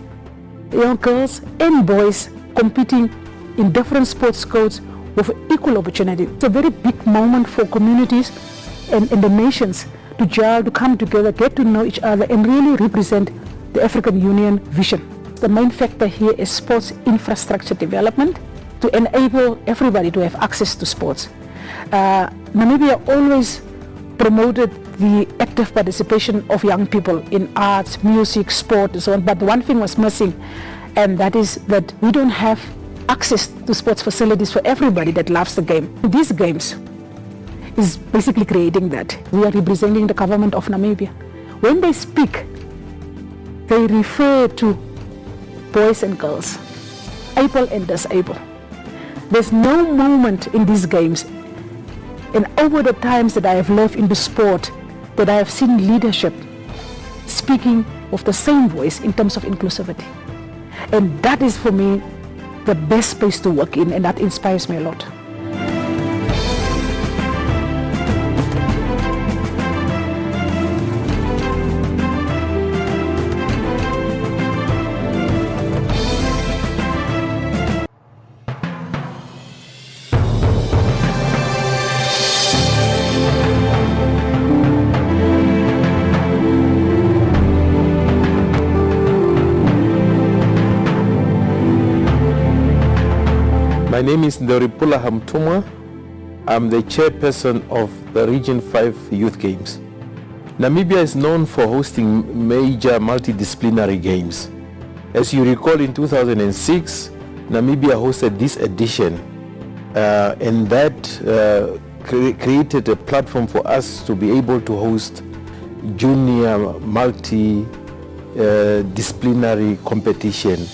young girls and boys competing in different sports codes with equal opportunity. It's a very big moment for communities and the nations to gel, to come together, get to know each other and really represent the African Union vision. The main factor here is sports infrastructure development to enable everybody to have access to sports. Namibia always promoted the active participation of young people in arts, music, sport, and so on. But one thing was missing, and that is that we don't have access to sports facilities for everybody that loves the game. These games is basically creating that. We are representing the government of Namibia. When they speak, they refer to boys and girls, able and disabled. There's no moment in these games, and over the times that I have lived in the sport, that I have seen leadership speaking with the same voice in terms of inclusivity. And that is for me the best space to work in, and that inspires me a lot. My name is Ndoripula Hamtumwa. I'm the chairperson of the Region 5 Youth Games. Namibia is known for hosting major multidisciplinary games. As you recall, in 2006, Namibia hosted this edition, and that created a platform for us to be able to host junior multidisciplinary competition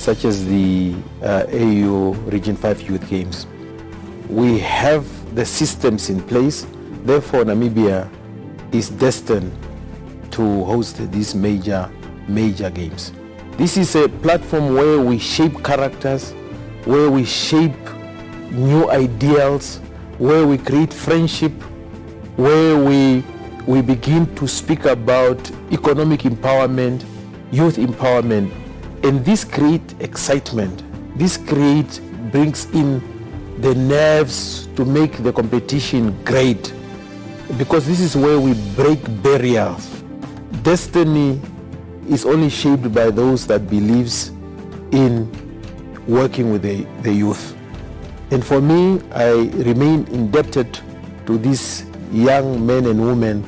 such as the AU Region 5 Youth Games. We have the systems in place, therefore Namibia is destined to host these major games. This is a platform where we shape characters, where we shape new ideals, where we create friendship, where we begin to speak about economic empowerment, youth empowerment. And this creates excitement. This brings in the nerves to make the competition great. because this is where we break barriers. Destiny is only shaped by those that believes in working with the youth. And for me, I remain indebted to these young men and women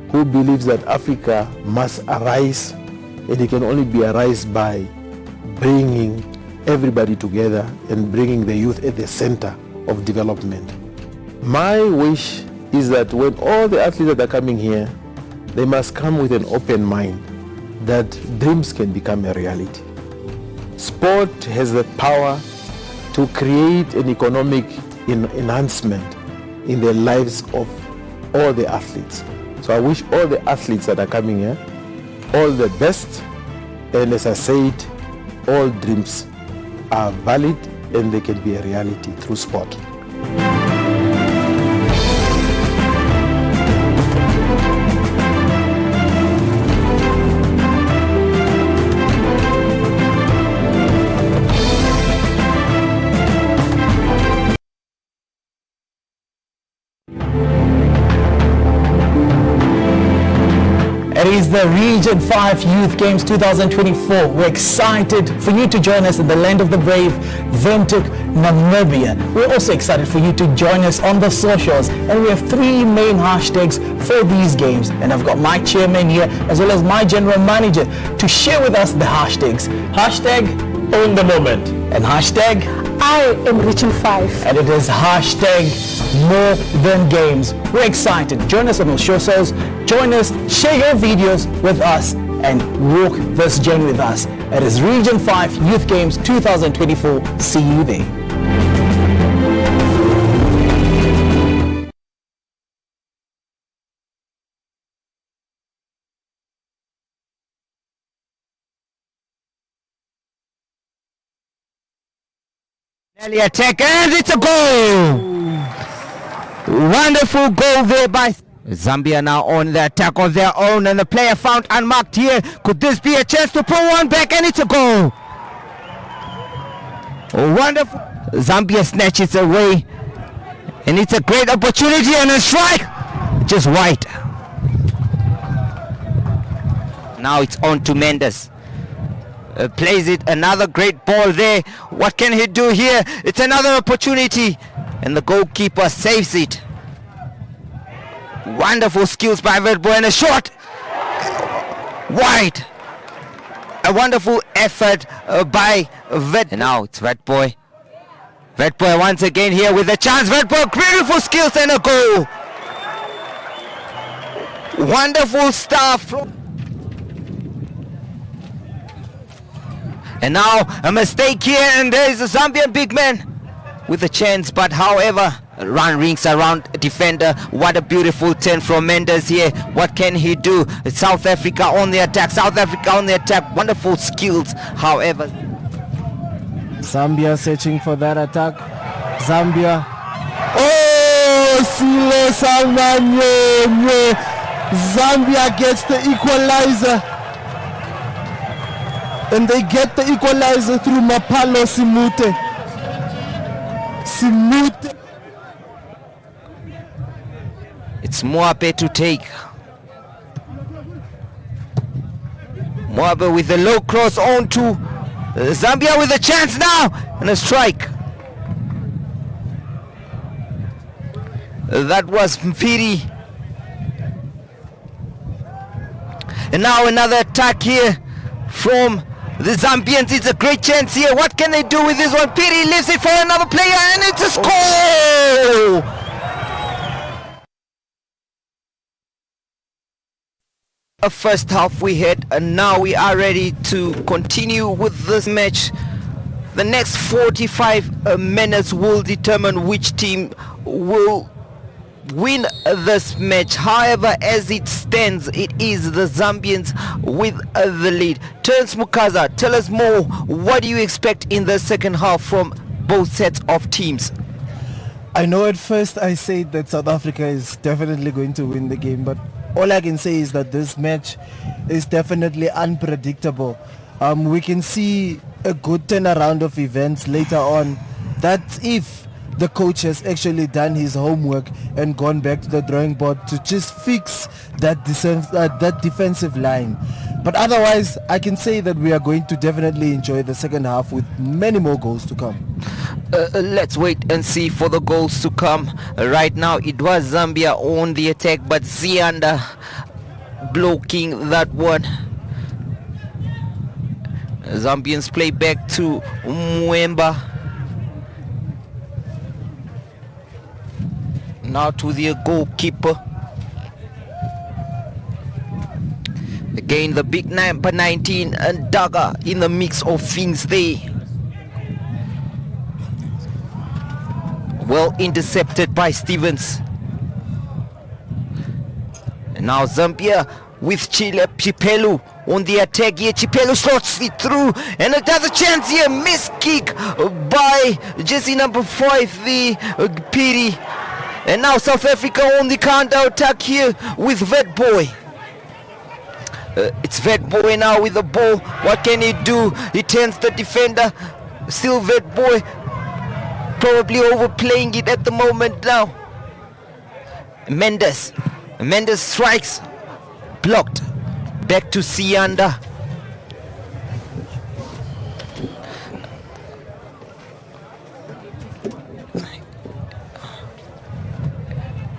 who believes that Africa must arise, and it can only be arise by bringing everybody together and bringing the youth at the center of development. My wish is that when all the athletes that are coming here, they must come with an open mind that dreams can become a reality. Sport has the power to create an economic enhancement in the lives of all the athletes. So I wish all the athletes that are coming here all the best, and as I said, all dreams are valid and they can be a reality through sport. It is the Region 5 Youth Games 2024. We're excited for you to join us in the land of the brave, Windhoek, Namibia. We're also excited for you to join us on the socials, and we have 3 main hashtags for these games. And I've got my chairman here as well as my general manager to share with us the hashtags. Hashtag own the moment and hashtag I am Region 5. and it is hashtag more than games. We're excited. Join us on our socials. Join us, share your videos with us, and walk this journey with us. It is Region 5 Youth Games 2024. See you there. Early attack, and it's a goal! Wonderful goal there by Zambia, now on the attack of their own, and the player found unmarked here. Could this be a chance to pull one back, and it's a goal? Wonderful. Zambia snatches away, and it's a great opportunity and a strike. Just wide. Now it's on to Mendes. Plays it, another great ball there. What can he do here? It's another opportunity, and the goalkeeper saves it. Wonderful skills by Vetboy, and a shot wide. A wonderful effort by Vet. And now it's Vetboy. Vetboy once again here with a chance. Vetboy, beautiful skills and a goal. Wonderful stuff from. And now a mistake here, and there is a Zambian big man with a chance, but however, run rings around defender. What a beautiful turn from Mendes here. What can he do? South Africa on the attack. South Africa on the attack. Wonderful skills. However, Zambia searching for that attack. Zambia. Oh, Sile Samanye. Zambia gets the equalizer. And they get the equalizer through Mapalo Simute. Simute. it's Moabe to take. Moabe with the low cross on to Zambia with a chance now, and a strike. That was Mfiri. And now another attack here from the Zambians. It's a great chance here. What can they do with this one? Piri leaves it for another player, and it's a score! A first half we had, and now we are ready to continue with this match. The next 45 minutes will determine which team will win this match. However, as it stands, it is the Zambians with the lead. Terence Mukaza, tell us more. What do you expect in the second half from both sets of teams? I know at first I said that South Africa is definitely going to win the game, but all I can say is that this match is definitely unpredictable. We can see a good turnaround of events later on. That's if the coach has actually done his homework and gone back to the drawing board to just fix that defensive line. But otherwise, I can say that we are going to definitely enjoy the second half with many more goals to come. Let's wait and see for the goals to come. Right now it was Zambia on the attack, but Zianda blocking that one. Zambians play back to Mwemba. Now to the goalkeeper. Again the big number 19 and Daga in the mix of things there. Well intercepted by Stevens. And now Zambia with Chipelu on the attack here. Chipelu slots it through and another chance here. Miss kick by Jesse number 5, the Piri. And now South Africa on the counter attack here with Vetboy. It's Vetboy now with the ball. What can he do? He turns the defender. Still Vetboy. Probably overplaying it at the moment now. Mendes strikes. Blocked. Back to Sianda.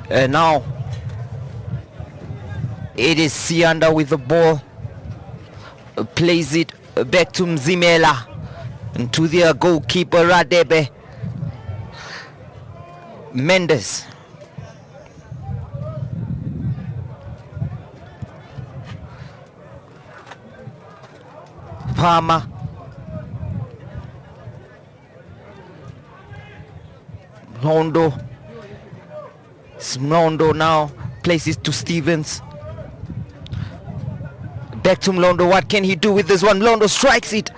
And now it is Sianda with the ball. Plays it back to Mzimela. And to their goalkeeper Radebe. Mendes. Palmer. Mlondo now places to Stevens. Back to Mlondo. What can he do with this one? Mlondo strikes it.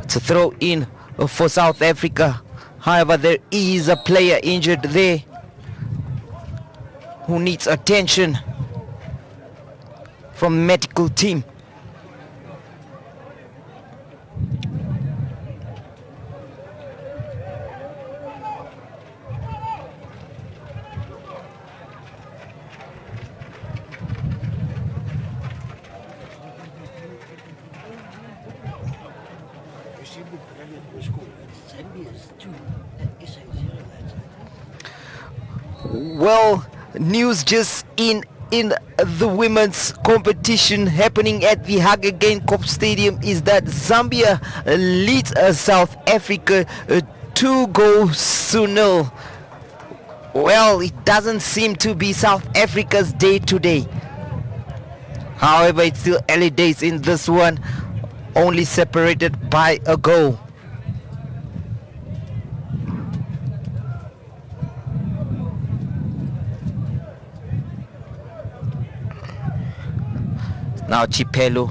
It's a throw in for South Africa. However, there is a player injured there who needs attention from the medical team. Well, news just in the women's competition happening at the Hage Cup Stadium is that Zambia leads South Africa 2-0. Well, it doesn't seem to be South Africa's day today. However, it's still early days in this one, only separated by a goal. Now Chipelu.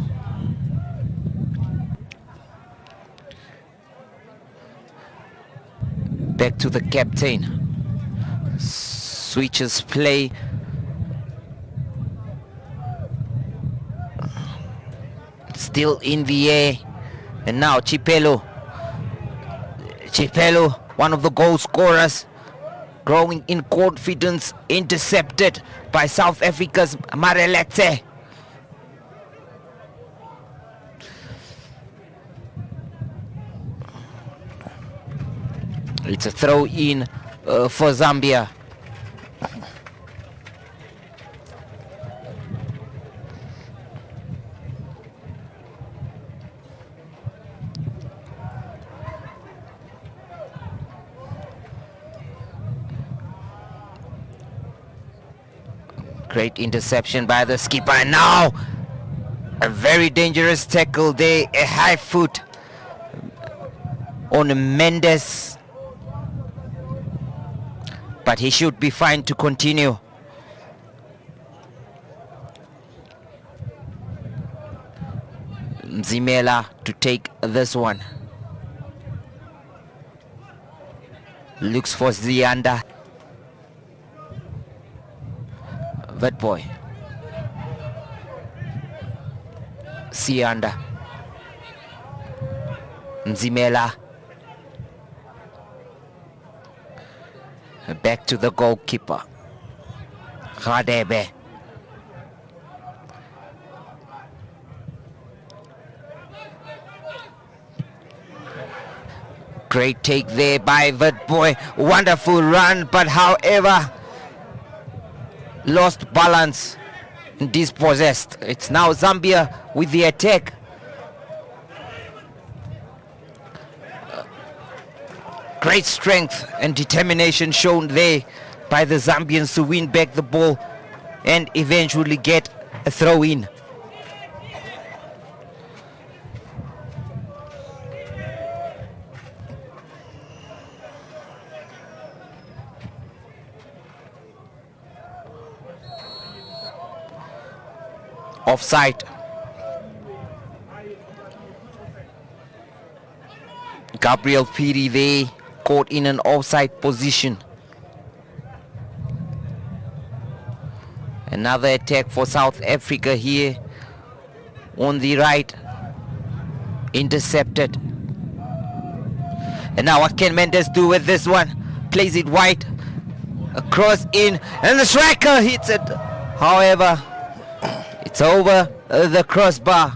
Back to the captain. Switches play. Still in the air. And now Chipelu. Chipelu, one of the goal scorers. Growing in confidence. Intercepted by South Africa's Marelete. It's a throw in for Zambia. Great interception by the skipper. And now a very dangerous tackle there. A high foot on Mendes. But he should be fine to continue. Mzimela to take this one. Looks for Zianda. Vetboy. Sianda. Mzimela. Back to the goalkeeper. Radebe. Great take there by Witboy. Wonderful run, but however, lost balance and dispossessed. It's now Zambia with the attack. Great strength and determination shown there by the Zambians to win back the ball and eventually get a throw in. Offside. Gabriel Piri there caught in an offside position. Another attack for South Africa here on the right. Intercepted. And now what can Mendes do with this one? Plays it wide. A cross in and the striker hits it. However, it's over the crossbar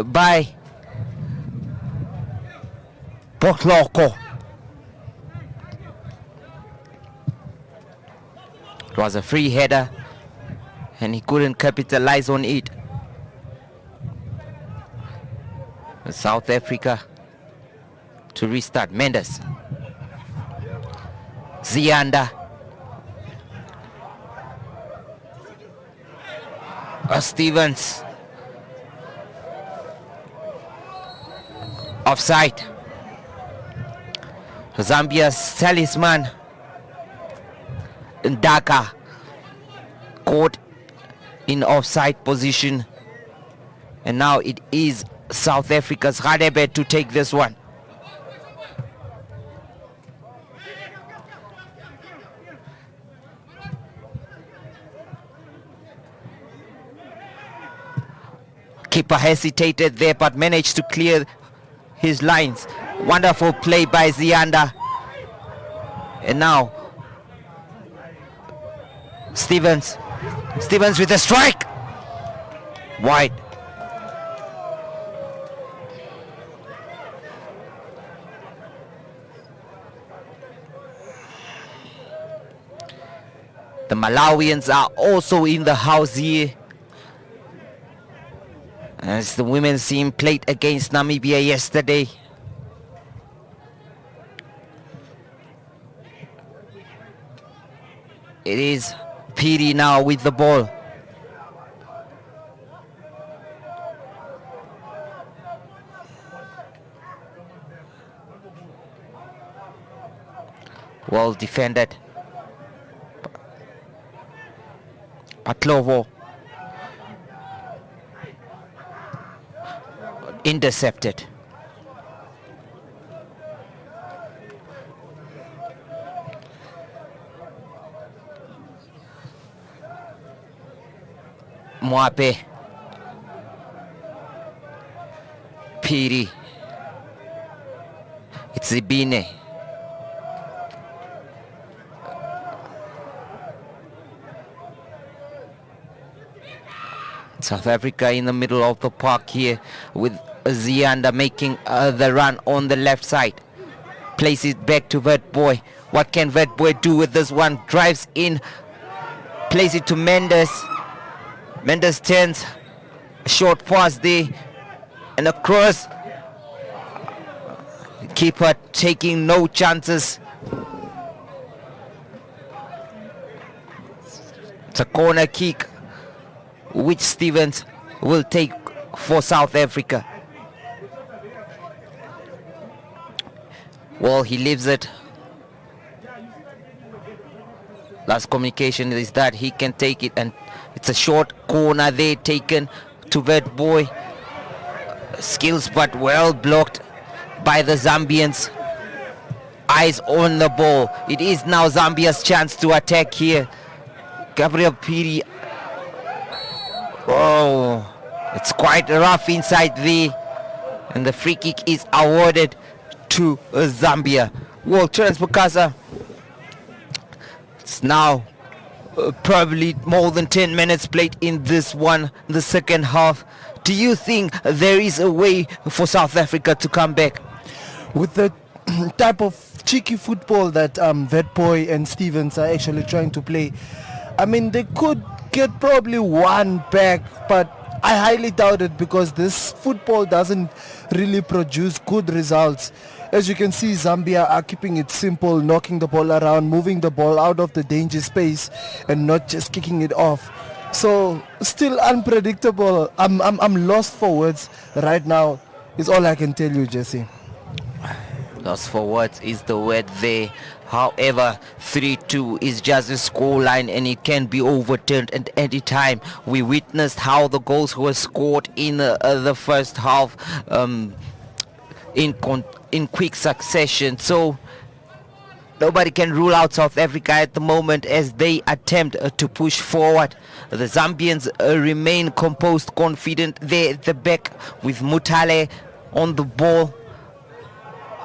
by Pokloko. It was a free header and he couldn't capitalize on it. South Africa to restart. Mendes. Zianda. Stevens. Offside. Zambia's talisman Ndaka caught in offside position, and now it is South Africa's Radebe to take this one. Keeper hesitated there but managed to clear his lines. Wonderful play by Zianda. And now Stevens with a strike. Wide. The Malawians are also in the house here, as the women's team played against Namibia yesterday. It is Piri now with the ball. Well defended. Patlovo. Intercepted. Mwape. Piri. It's Zibine. South Africa in the middle of the park here with Zianda making the run on the left side. Places it back to Witboy. What can Witboy do with this one? Drives in. Plays it to Mendes. Mendes turns. Short pass there. And across. Keeper taking no chances. It's a corner kick which Stevens will take for South Africa. Well, he leaves it. Last communication is that he can take it, and it's a short corner there taken to Witboy. Skills but well blocked by the Zambians. Eyes on the ball. It is now Zambia's chance to attack here. Gabriel Piri. Oh, it's quite rough inside there, and the free kick is awarded to Zambia. Well, Transpokasa, it's now probably more than 10 minutes played in this one, the second half. Do you think there is a way for South Africa to come back? With the type of cheeky football that Vetboy and Stevens are actually trying to play, I mean, they could get probably one back, but I highly doubt it because this football doesn't really produce good results. As you can see, Zambia are keeping it simple, knocking the ball around, moving the ball out of the danger space and not just kicking it off. So still unpredictable. I'm lost for words right now is all I can tell you, Jesse. Lost for words is the word there. However, 3-2 is just a scoreline and it can be overturned at any time. We witnessed how the goals were scored in the first half in quick succession. So nobody can rule out South Africa at the moment as they attempt to push forward. The Zambians remain composed, confident there at the back with Mutale on the ball,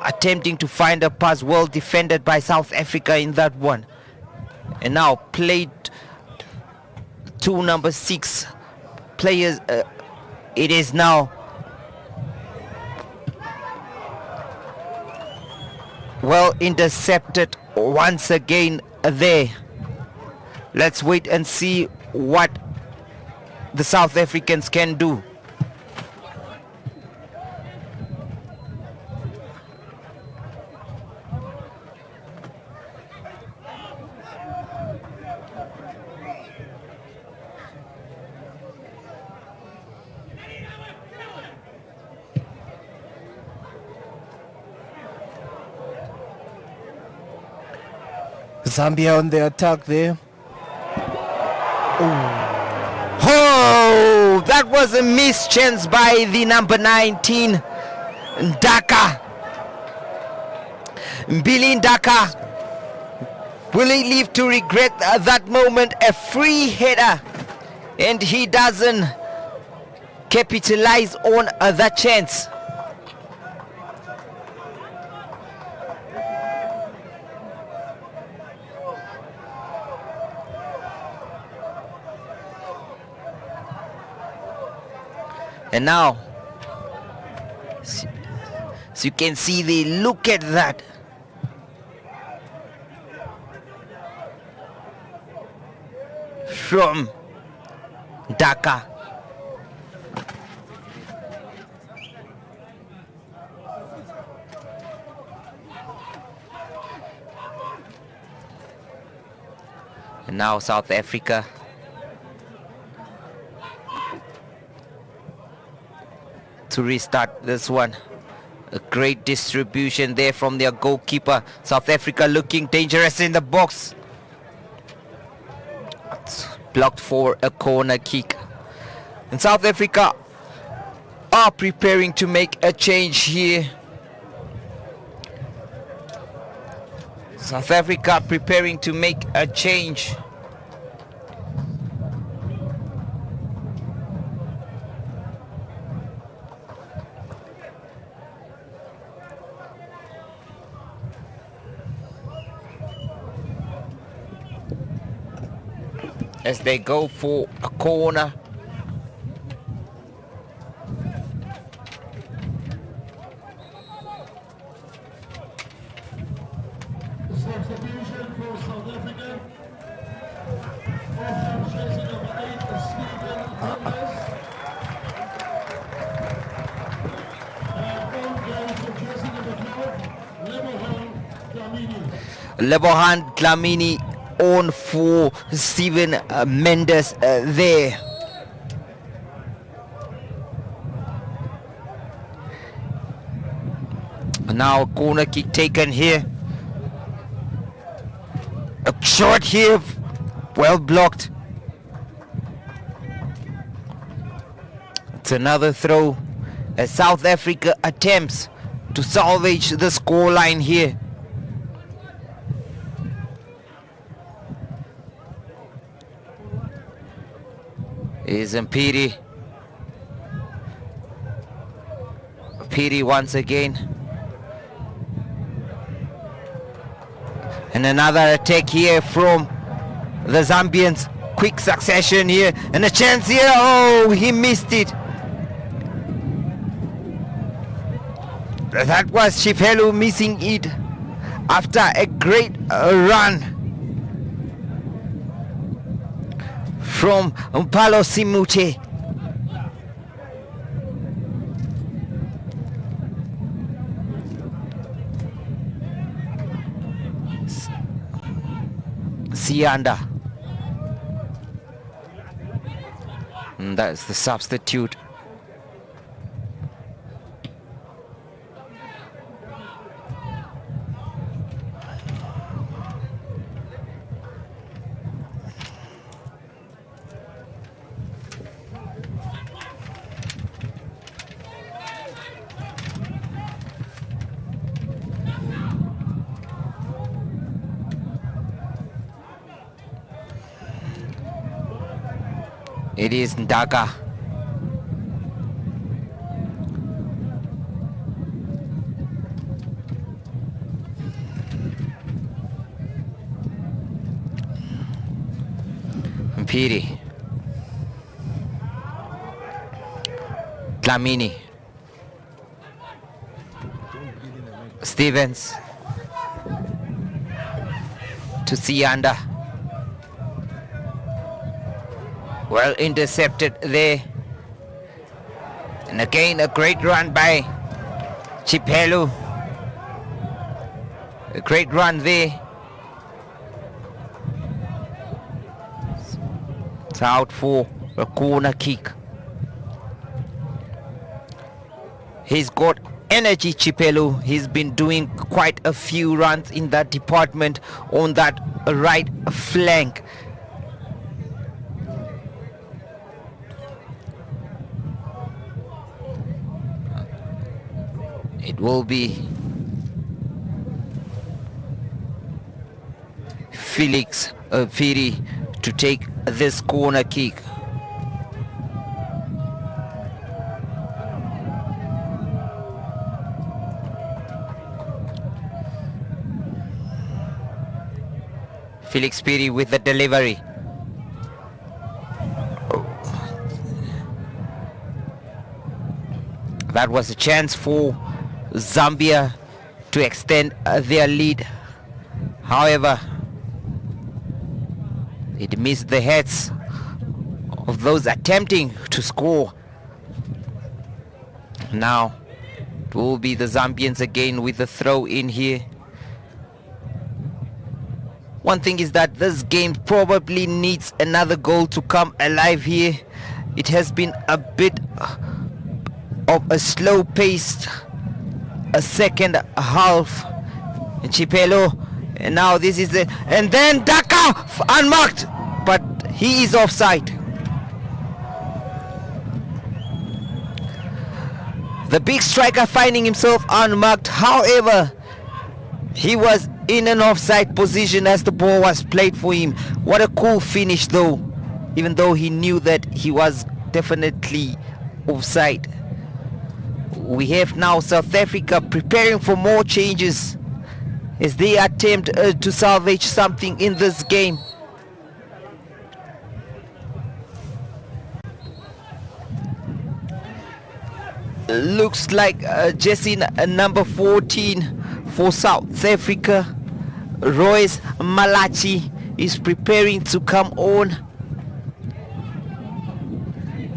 attempting to find a pass, well defended by South Africa in that one. And now played to number 6 players. It is now well intercepted once again there. Let's wait and see what the South Africans can do. Zambia on the attack there. Oh, that was a missed chance by the number 19, Ndaka. Billy Ndaka. Will he live to regret that moment? A free header, and he doesn't capitalize on that chance. And now, so you can see the look at that. From Dhaka. And now South Africa to restart this one. A great distribution there from their goalkeeper. South Africa looking dangerous in the box. It's blocked for a corner kick. And South Africa are preparing to make a change here. South Africa preparing to make a change. As they go for a corner. Substitution for South Africa. Off jersey number 8 is Stephen Mendes. On goes for jersey number 12, Lebohang Dlamini on for Stephen Mendes there. Now a corner kick taken here. A shot here, well blocked. It's another throw as South Africa attempts to salvage the scoreline here. Is Mpiri. Mpiri once again. And another attack here from the Zambians. Quick succession here and a chance here. Oh, he missed it. That was Chipelu missing it after a great run from Mpalo Simute. Sianda. And that's the substitute. It is Ndaka. Mpiri. Dlamini. Stevens. To Sianda. Well intercepted there. And again a great run by Chipelu. A great run there. It's out for a corner kick. He's got energy, Chipelu. He's been doing quite a few runs in that department on that right flank. It will be Felix Firi to take this corner kick. Felix Firi with the delivery. That was a chance for Zambia to extend their lead. However, it missed the heads of those attempting to score. Now it will be the Zambians again with the throw in here. One thing is that this game probably needs another goal to come alive here. It has been a bit of a slow paced second half. And Chipelu, and now this is the, and then Daka unmarked, but he is offside. The big striker finding himself unmarked. However, he was in an offside position as the ball was played for him. What a cool finish though, even though he knew that he was definitely offside. We have now South Africa preparing for more changes as they attempt to salvage something in this game. Looks like Jesse number 14 for South Africa, Royce Malachi, is preparing to come on.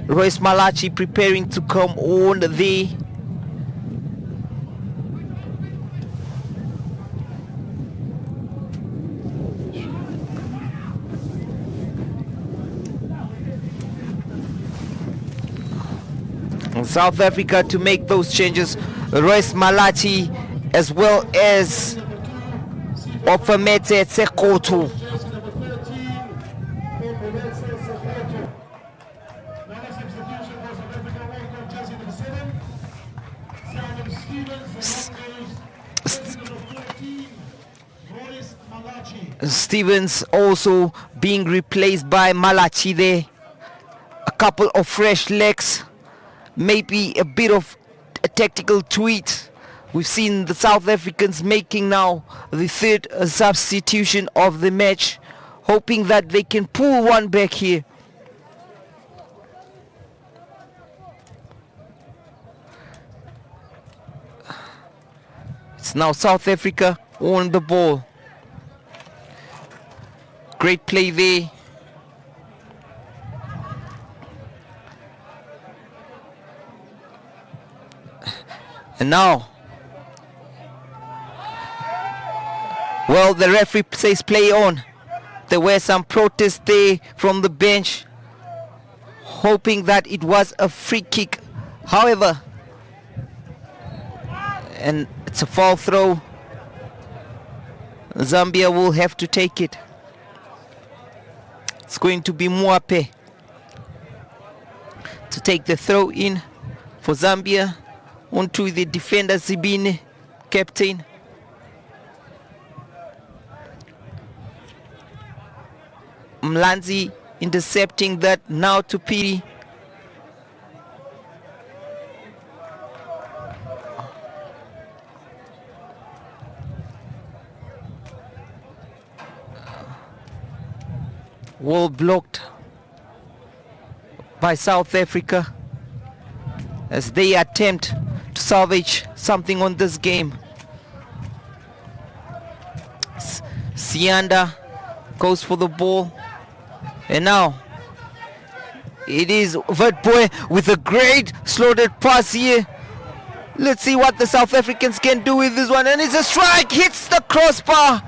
Royce Malachi preparing to come on there. South Africa to make those changes. Royce Malachi as well as Ofamete Tsekoto. Stevens also being replaced by Malachi there. A couple of fresh legs, maybe a bit of a tactical tweak We've seen the South Africans making now the third substitution of the match, hoping that they can pull one back here. It's now South Africa on the ball. Great play there. And now, well, the referee says play on. There were some protests there from the bench, hoping that it was a free kick. However, and it's a foul throw. Zambia will have to take it. It's going to be Muape to take the throw in for Zambia onto the defender Zibine, captain. Mlanzi intercepting that now to Piri. Well blocked by South Africa as they attempt to salvage something on this game. Sianda goes for the ball, and now it is Vertboy with a great slotted pass here. Let's see what the South Africans can do with this one, and it's a strike, hits the crossbar.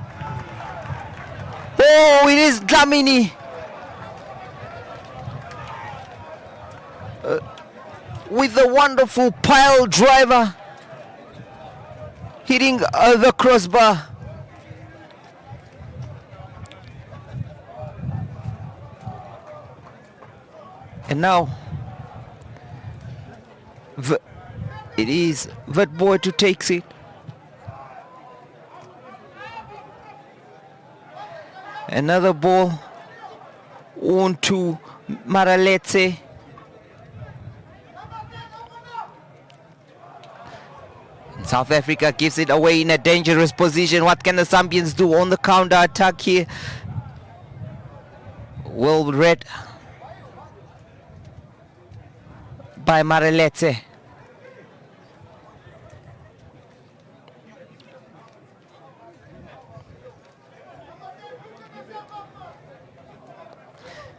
Oh, it is Dlamini. With a wonderful pile driver hitting the crossbar. And now it is Vertboy to takes it. Another ball on to Maraletse. South Africa gives it away in a dangerous position. What can the Zambians do on the counter attack here? Well read by Maraletse.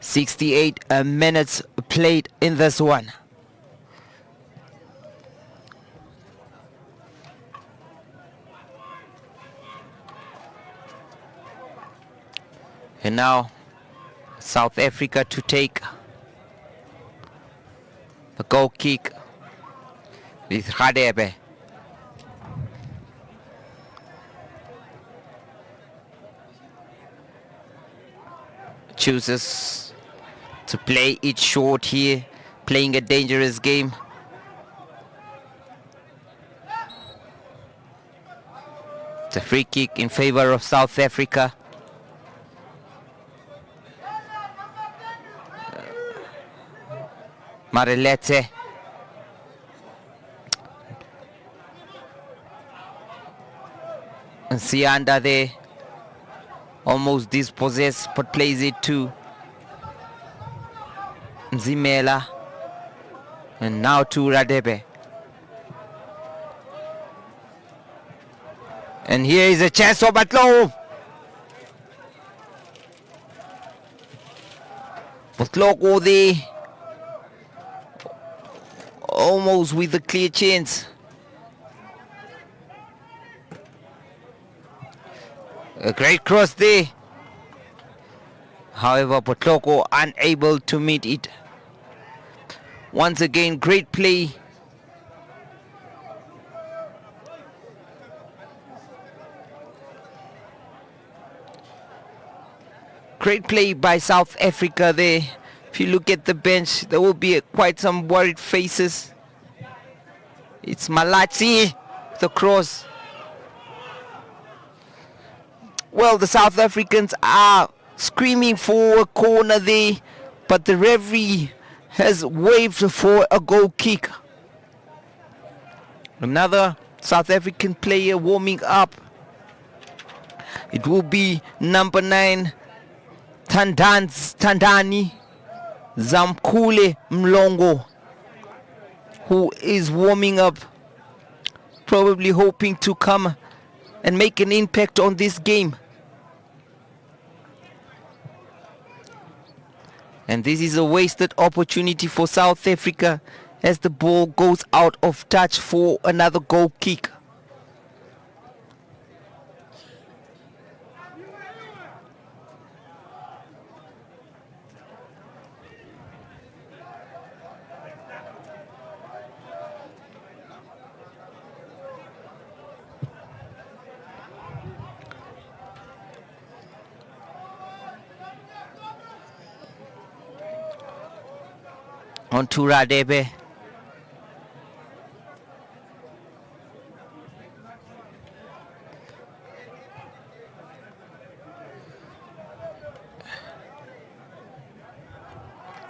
"68 minutes played in this one." And now South Africa to take the goal kick with Radebe. Chooses to play it short here, playing a dangerous game. It's a free kick in favor of South Africa. Maraletse. And Sianda there, almost dispossessed, but plays it to Zimela. And now to Radebe. And here is a chance for Batlo. Batlo there, almost with a clear chance. A great cross there. However, Potloko unable to meet it. Once again, great play. Great play by South Africa there. If you look at the bench, there will be quite some worried faces. It's Malachi, the cross. Well, the South Africans are screaming for a corner there, but the referee has waved for a goal kick. Another South African player warming up. It will be number 9, Tandani Zamkule Mlongo, who is warming up, probably hoping to come and make an impact on this game. And this is a wasted opportunity for South Africa as the ball goes out of touch for another goal kick. On to Radebe.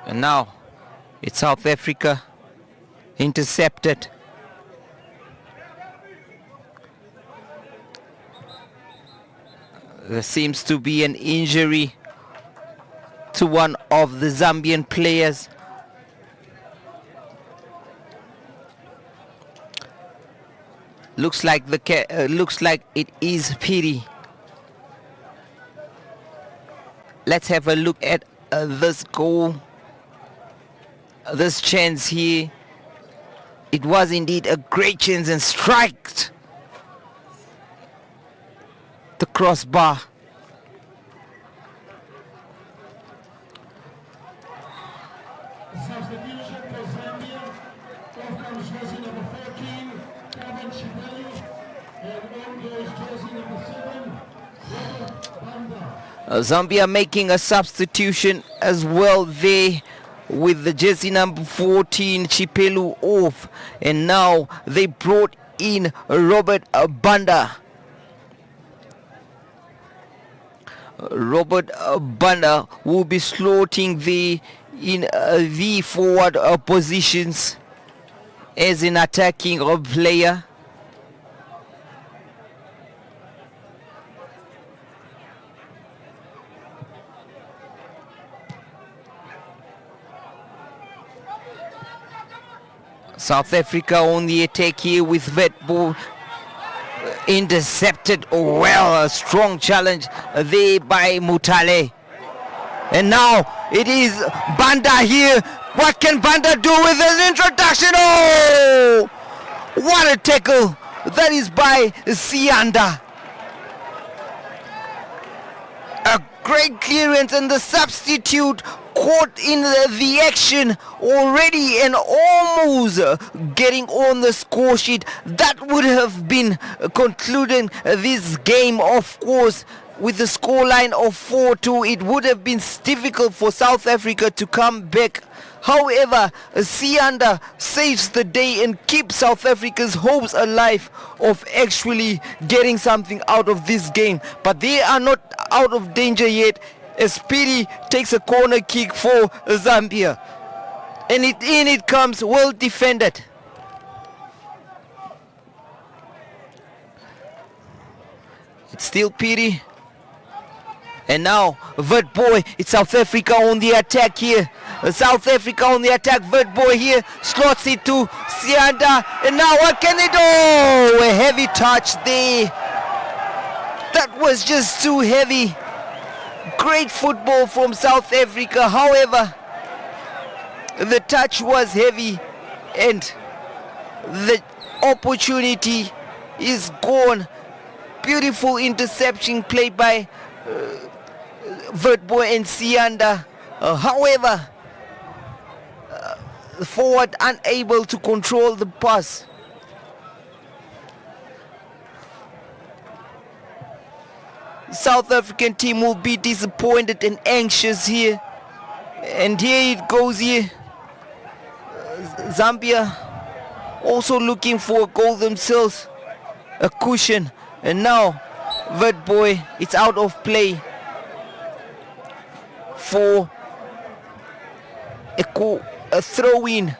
And now it's South Africa intercepted. There seems to be an injury to one of the Zambian players. Looks like it is Piri. Let's have a look at this goal, this chance here. It was indeed a great chance and striked the crossbar. Substitution for Zambia. Off comes jersey number 14, Kevin Chibeli. And on goes jersey number 7, Robert Banda. Zambia making a substitution as well there with the jersey number 14 Chipelu off, and now they brought in Robert Banda. Robert Banda will be slotting in the forward positions as an attacking player. South Africa on the attack here with Vetbo intercepted well. A strong challenge there by Mutale. And now it is Banda here. What can Banda do with his introduction? Oh! What a tackle. That is by Sianda. A great clearance, and the substitute caught in the action already and almost getting on the score sheet. That would have been concluding this game, of course. With the scoreline of 4-2, it would have been difficult for South Africa to come back. However, Sianda saves the day and keeps South Africa's hopes alive of actually getting something out of this game. But they are not out of danger yet, as Piri takes a corner kick for Zambia. And in it comes, well defended. It's still Piri. And now, Vertboy, it's South Africa on the attack here. South Africa on the attack, Vertboy here, slots it to Sianda. And now what can they do? A heavy touch there. That was just too heavy. Great football from South Africa. However, the touch was heavy and the opportunity is gone. Beautiful interception played by Vertboy and Sianda. However, the forward unable to control the pass. South African team will be disappointed and anxious here. And here it goes here. Zambia also looking for a goal themselves. A cushion. And now Vertboy, it's out of play for a throw-in.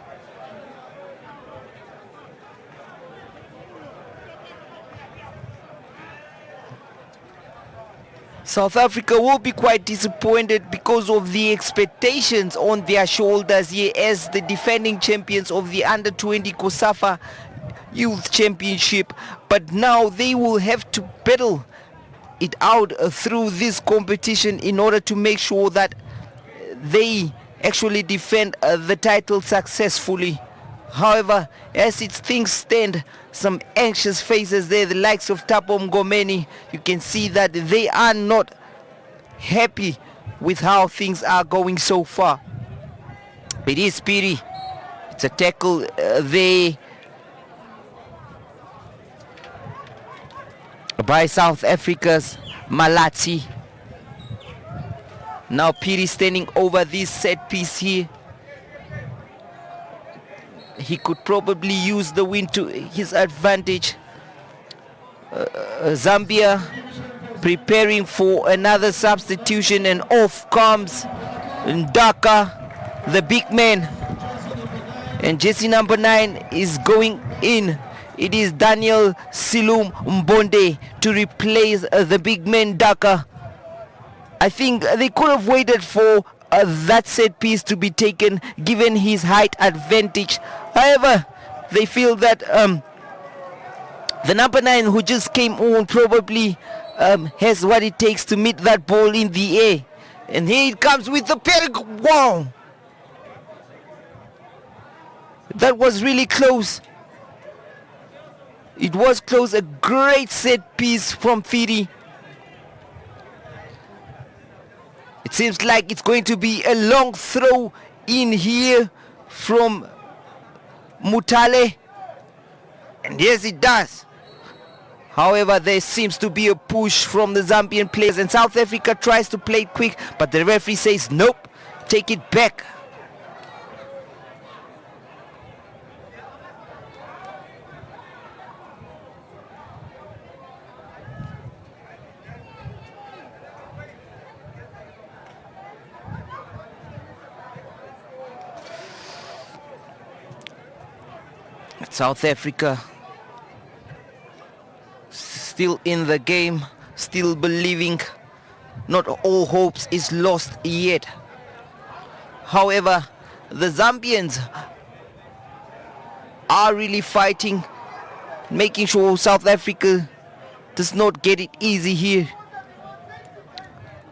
South Africa will be quite disappointed because of the expectations on their shoulders here as the defending champions of the under-20 COSAFA Youth Championship. But now they will have to battle it out through this competition in order to make sure that they actually defend the title successfully. However, as things stand, some anxious faces there, the likes of Tapo Mngomeni, you can see that they are not happy with how things are going so far. It is Speedy. It's a tackle there by South Africa's Malati. Now Piri standing over this set piece here. He could probably use the wind to his advantage. Zambia preparing for another substitution, and off comes Ndaka, the big man. And jersey number 9 is going in. It is Daniel Silum Mbonde to replace the big man Ndaka. I think they could have waited for that set piece to be taken given his height advantage. However, they feel that the number 9 who just came on probably has what it takes to meet that ball in the air. And here it comes with the peg. Wow! That was really close. It was close. A great set piece from Fidi. It seems like it's going to be a long throw in here from Mutale. And yes, it does. However, there seems to be a push from the Zambian players, and South Africa tries to play it quick, but the referee says nope, take it back. South Africa still in the game, still believing. Not all hopes is lost yet. However, the Zambians are really fighting, making sure South Africa does not get it easy here.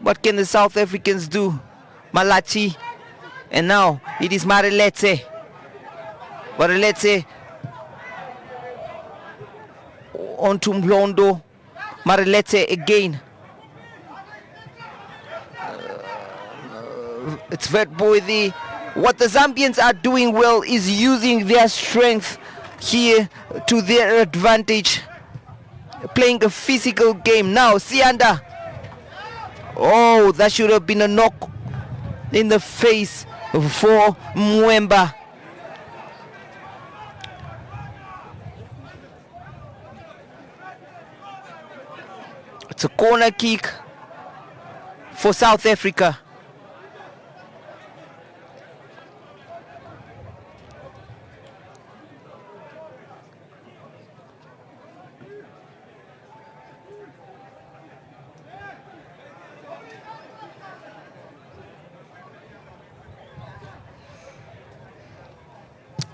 What can the South Africans do? Malachi, and now it is Mareletse. Mareletse on to Mlondo. Mareletse again. It's Vet Boy there. What the Zambians are doing well is using their strength here to their advantage. Playing a physical game. Now, Sianda. Oh, that should have been a knock in the face for Mwemba. It's a corner kick for South Africa.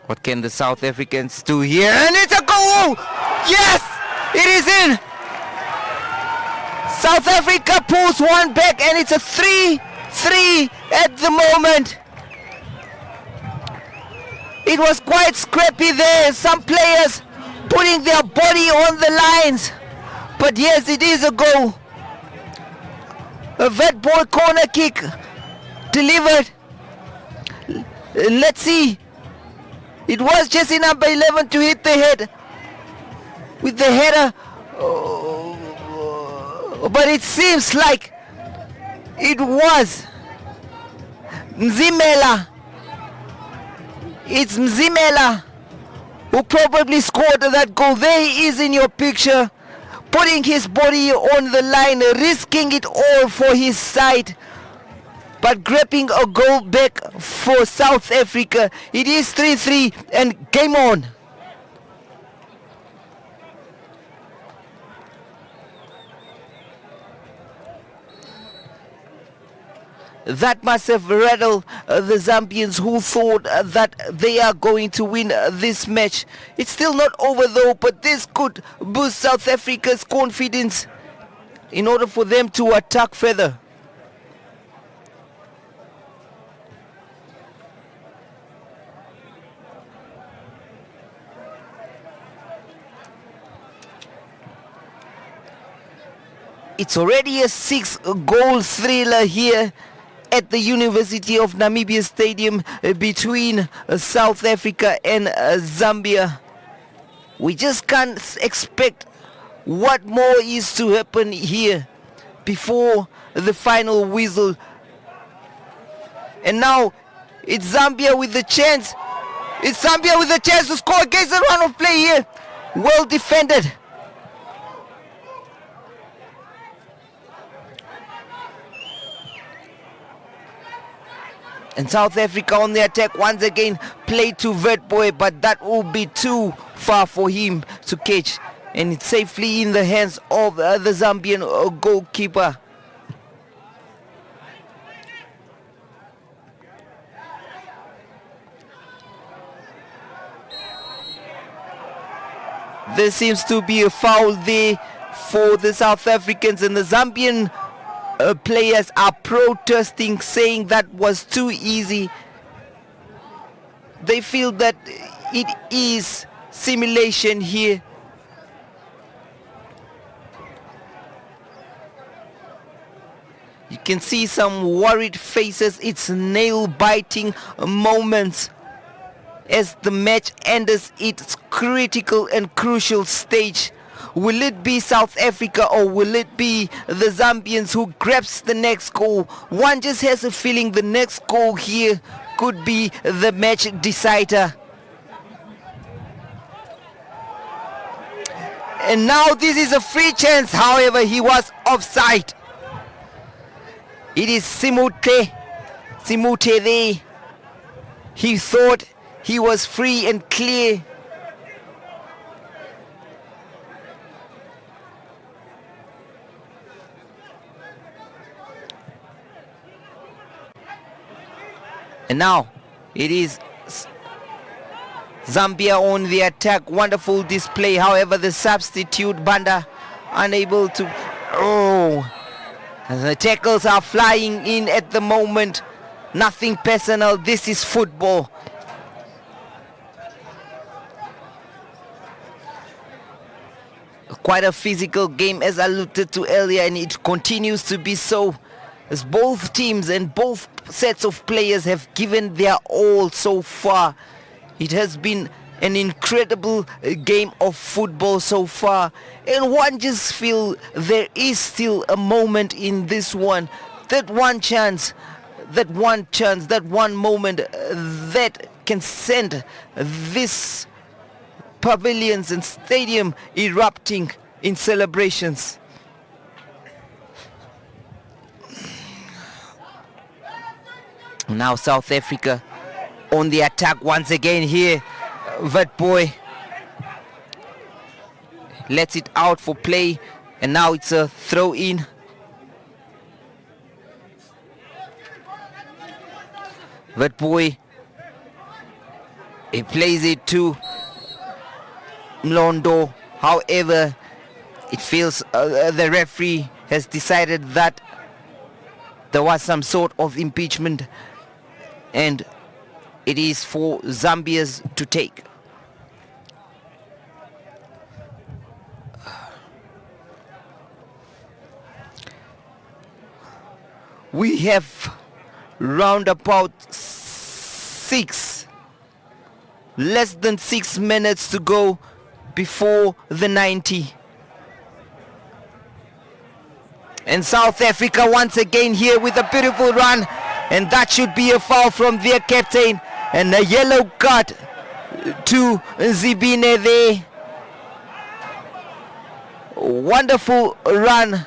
What can the South Africans do here? And it's a goal! Yes! It is in! South Africa pulls one back, and it's a 3-3 at the moment. It was quite scrappy there. Some players putting their body on the lines. But yes, it is a goal. A vet ball corner kick delivered. Let's see. It was jersey number 11 to hit the head with the header. But it seems like it was Mzimela. It's Mzimela who probably scored that goal. There he is in your picture, putting his body on the line, risking it all for his side, but grabbing a goal back for South Africa. It is 3-3 and game on. That must have rattled the Zambians, who thought that they are going to win this match. It's still not over though, but this could boost South Africa's confidence in order for them to attack further. It's already a 6-goal thriller here at the University of Namibia Stadium between South Africa and Zambia. We just can't expect what more is to happen here before the final whistle. And now it's Zambia with the chance. It's Zambia with the chance to score against the run of play here. Well defended. And South Africa on the attack once again, played to Vertboy, but that will be too far for him to catch. And it's safely in the hands of the Zambian goalkeeper. There seems to be a foul there for the South Africans, and the Zambian players are protesting, saying that was too easy. They feel that it is simulation here. You can see some worried faces. It's nail-biting moments as the match enters its critical and crucial stage. Will it be South Africa or will it be the Zambians who grabs the next goal? One just has a feeling the next goal here could be the match decider. And now this is a free chance, however, he was offside. It is Simute there. He thought he was free and clear. And now it is Zambia on the attack. Wonderful display. However, the substitute Banda unable to. The tackles are flying in at the moment. Nothing personal. This is football. Quite a physical game, as I alluded to earlier, and it continues to be so, as both teams and both sets of players have given their all so far. It has been an incredible game of football so far, and one just feels there is still a moment in this one, that one chance, that one moment that can send this pavilions and stadium erupting in celebrations. Now South Africa on the attack once again here. Vertboy lets it out for play, and now it's a throw in. Vertboy, he plays it to Mlondo. However, it feels the referee has decided that there was some sort of impeachment, and it is for Zambia's to take. We have round about less than 6 minutes to go before the 90. And South Africa once again here with a beautiful run, and that should be a foul from their captain, and a yellow card to Zibine there. Wonderful run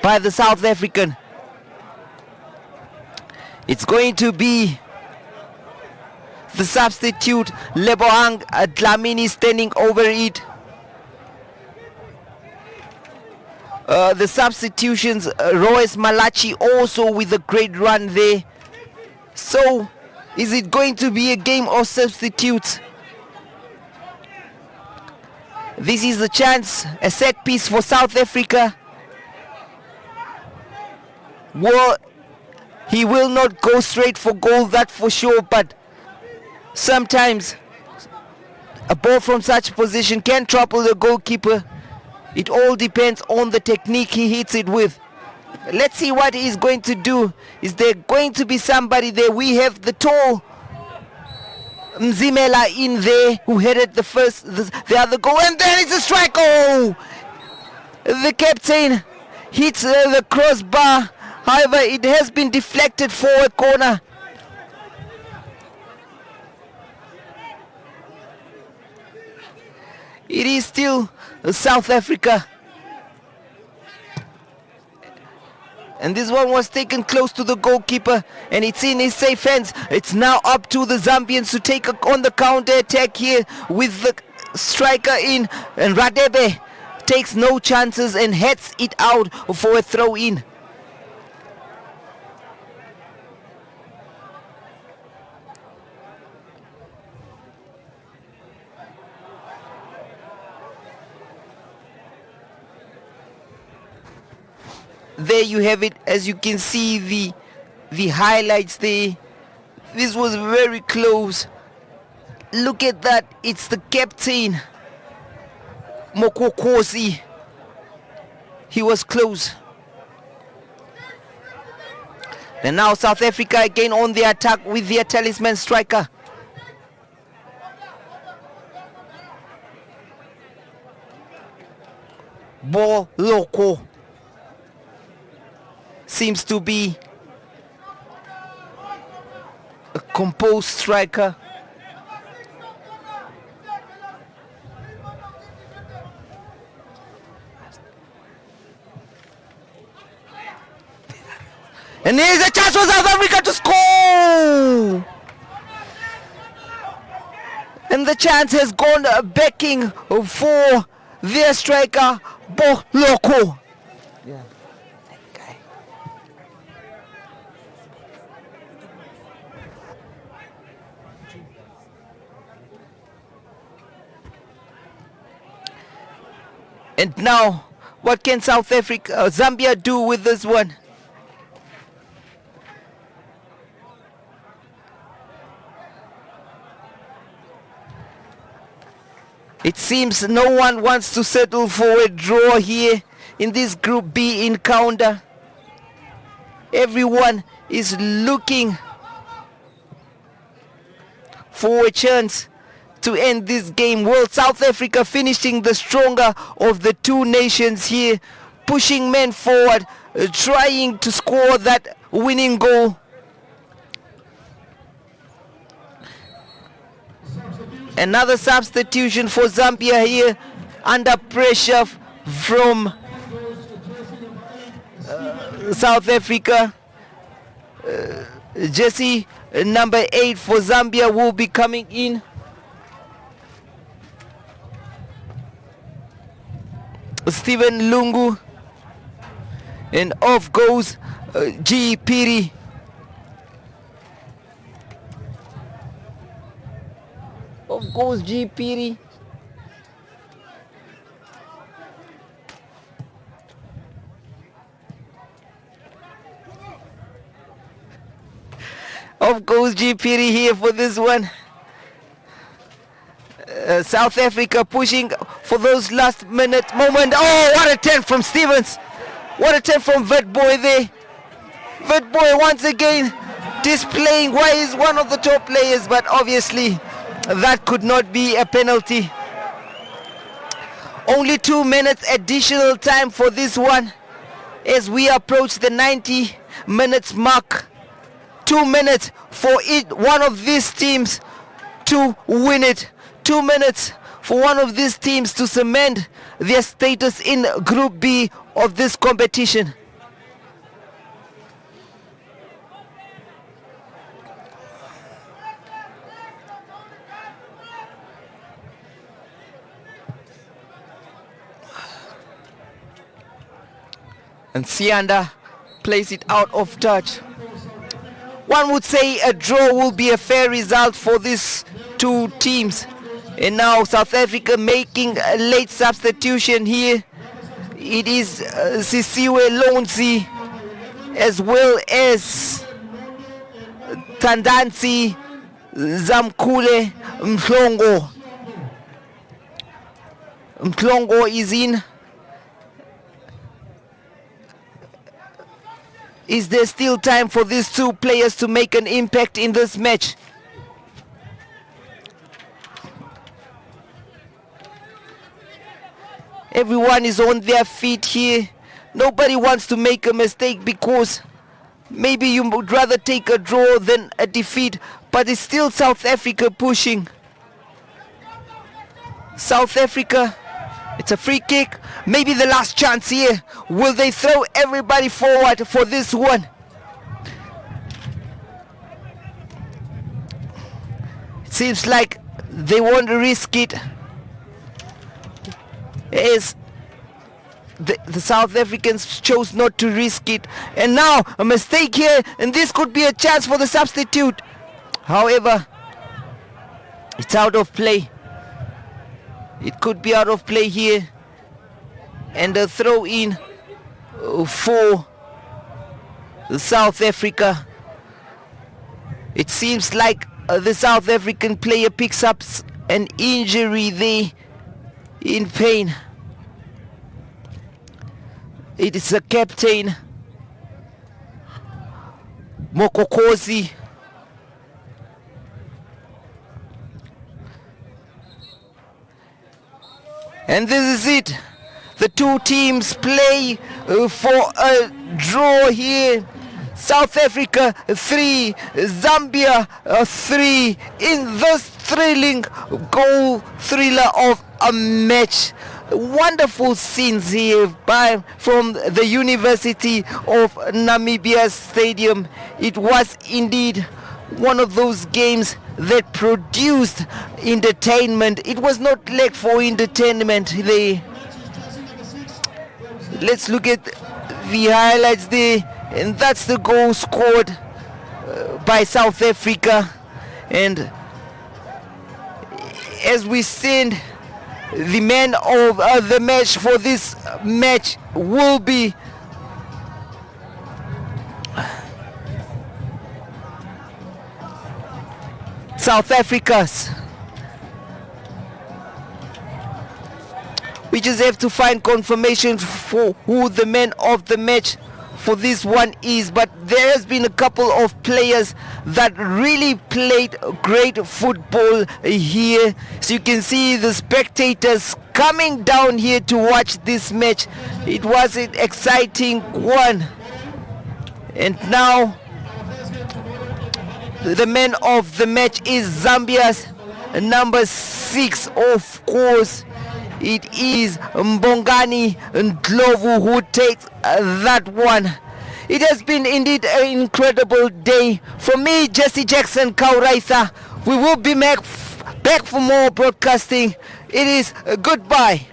by the South African. It's going to be the substitute Lebohang Dlamini standing over it. the substitutions. Royce Malachi also with a great run there. So, is it going to be a game of substitutes? This is a chance, a set piece for South Africa. Well, he will not go straight for goal, that for sure, but sometimes a ball from such position can trouble the goalkeeper. It all depends on the technique he hits it with. Let's see what he's going to do. Is there going to be somebody there? We have the tall Mzimela in there who headed the other goal, and then it's a strike. Oh, the captain hits the crossbar. However, it has been deflected for a corner. It is still South Africa. And this one was taken close to the goalkeeper, and it's in his safe hands. It's now up to the Zambians to take on the counter attack here with the striker in, and Radebe takes no chances and heads it out for a throw in. There you have it. As you can see the highlights there. This was very close. Look at that. It's the captain, Mokokosi. He was close. And now South Africa again on the attack with their talisman striker. Ball Loco seems to be a composed striker. And here's a chance for South Africa to score! And the chance has gone backing for their striker, Bo Loco. Yeah. And now, what can Zambia do with this one? It seems no one wants to settle for a draw here in this Group B encounter. Everyone is looking for a chance to end this game. Well, South Africa finishing the stronger of the two nations here, pushing men forward, trying to score that winning goal. Another substitution for Zambia here, under pressure from South Africa. Jersey number 8 for Zambia will be coming in. Stephen Lungu, and off goes G. Piri. Off goes G. Piri. Off goes G. Piri here for this one. South Africa pushing for those last minute moment. Oh, what a turn from Stevens. What a turn from Vetboy there. Vetboy once again displaying why he's one of the top players, but obviously that could not be a penalty. Only 2 minutes additional time for this one as we approach the 90 minutes mark. 2 minutes for one of these teams to win it. 2 minutes for one of these teams to cement their status in Group B of this competition. And Sianda plays it out of touch. One would say a draw will be a fair result for these two teams. And now South Africa making a late substitution here. It is Sisiwe Lonzi as well as Tandansi Zamkule Mhlongo. Mhlongo is in. Is there still time for these two players to make an impact in this match? Everyone is on their feet here. Nobody wants to make a mistake because maybe you would rather take a draw than a defeat, but it's still South Africa pushing. South Africa, it's a free kick. Maybe the last chance here. Will they throw everybody forward for this one? It seems like they won't risk it. As the South Africans chose not to risk it. And now a mistake here, and this could be a chance for the substitute. However, it's out of play. It could be out of play here. And a throw in for South Africa. It seems like the South African player picks up an injury there, in pain. It is a captain, Mokokozi. And this is it. The two teams play for a draw here. South Africa 3, Zambia 3 in this thrilling goal thriller of a match. Wonderful scenes here from the University of Namibia Stadium. It was indeed one of those games that produced entertainment. It was not lack for entertainment there. Let's look at the highlights there, and that's the goal scored by South Africa. And as we stand, the man of the match for this match will be South Africa's. We just have to find confirmation for who the man of the match for this one is, but there has been a couple of players that really played great football here. So you can see the spectators coming down here to watch this match. It was an exciting one. And now the man of the match is Zambia's number 6, of course. It is Mbongani Ndlovu who takes that one. It has been indeed an incredible day. From me, Jesse Jackson Kauraitha, we will be back for more broadcasting. It is goodbye.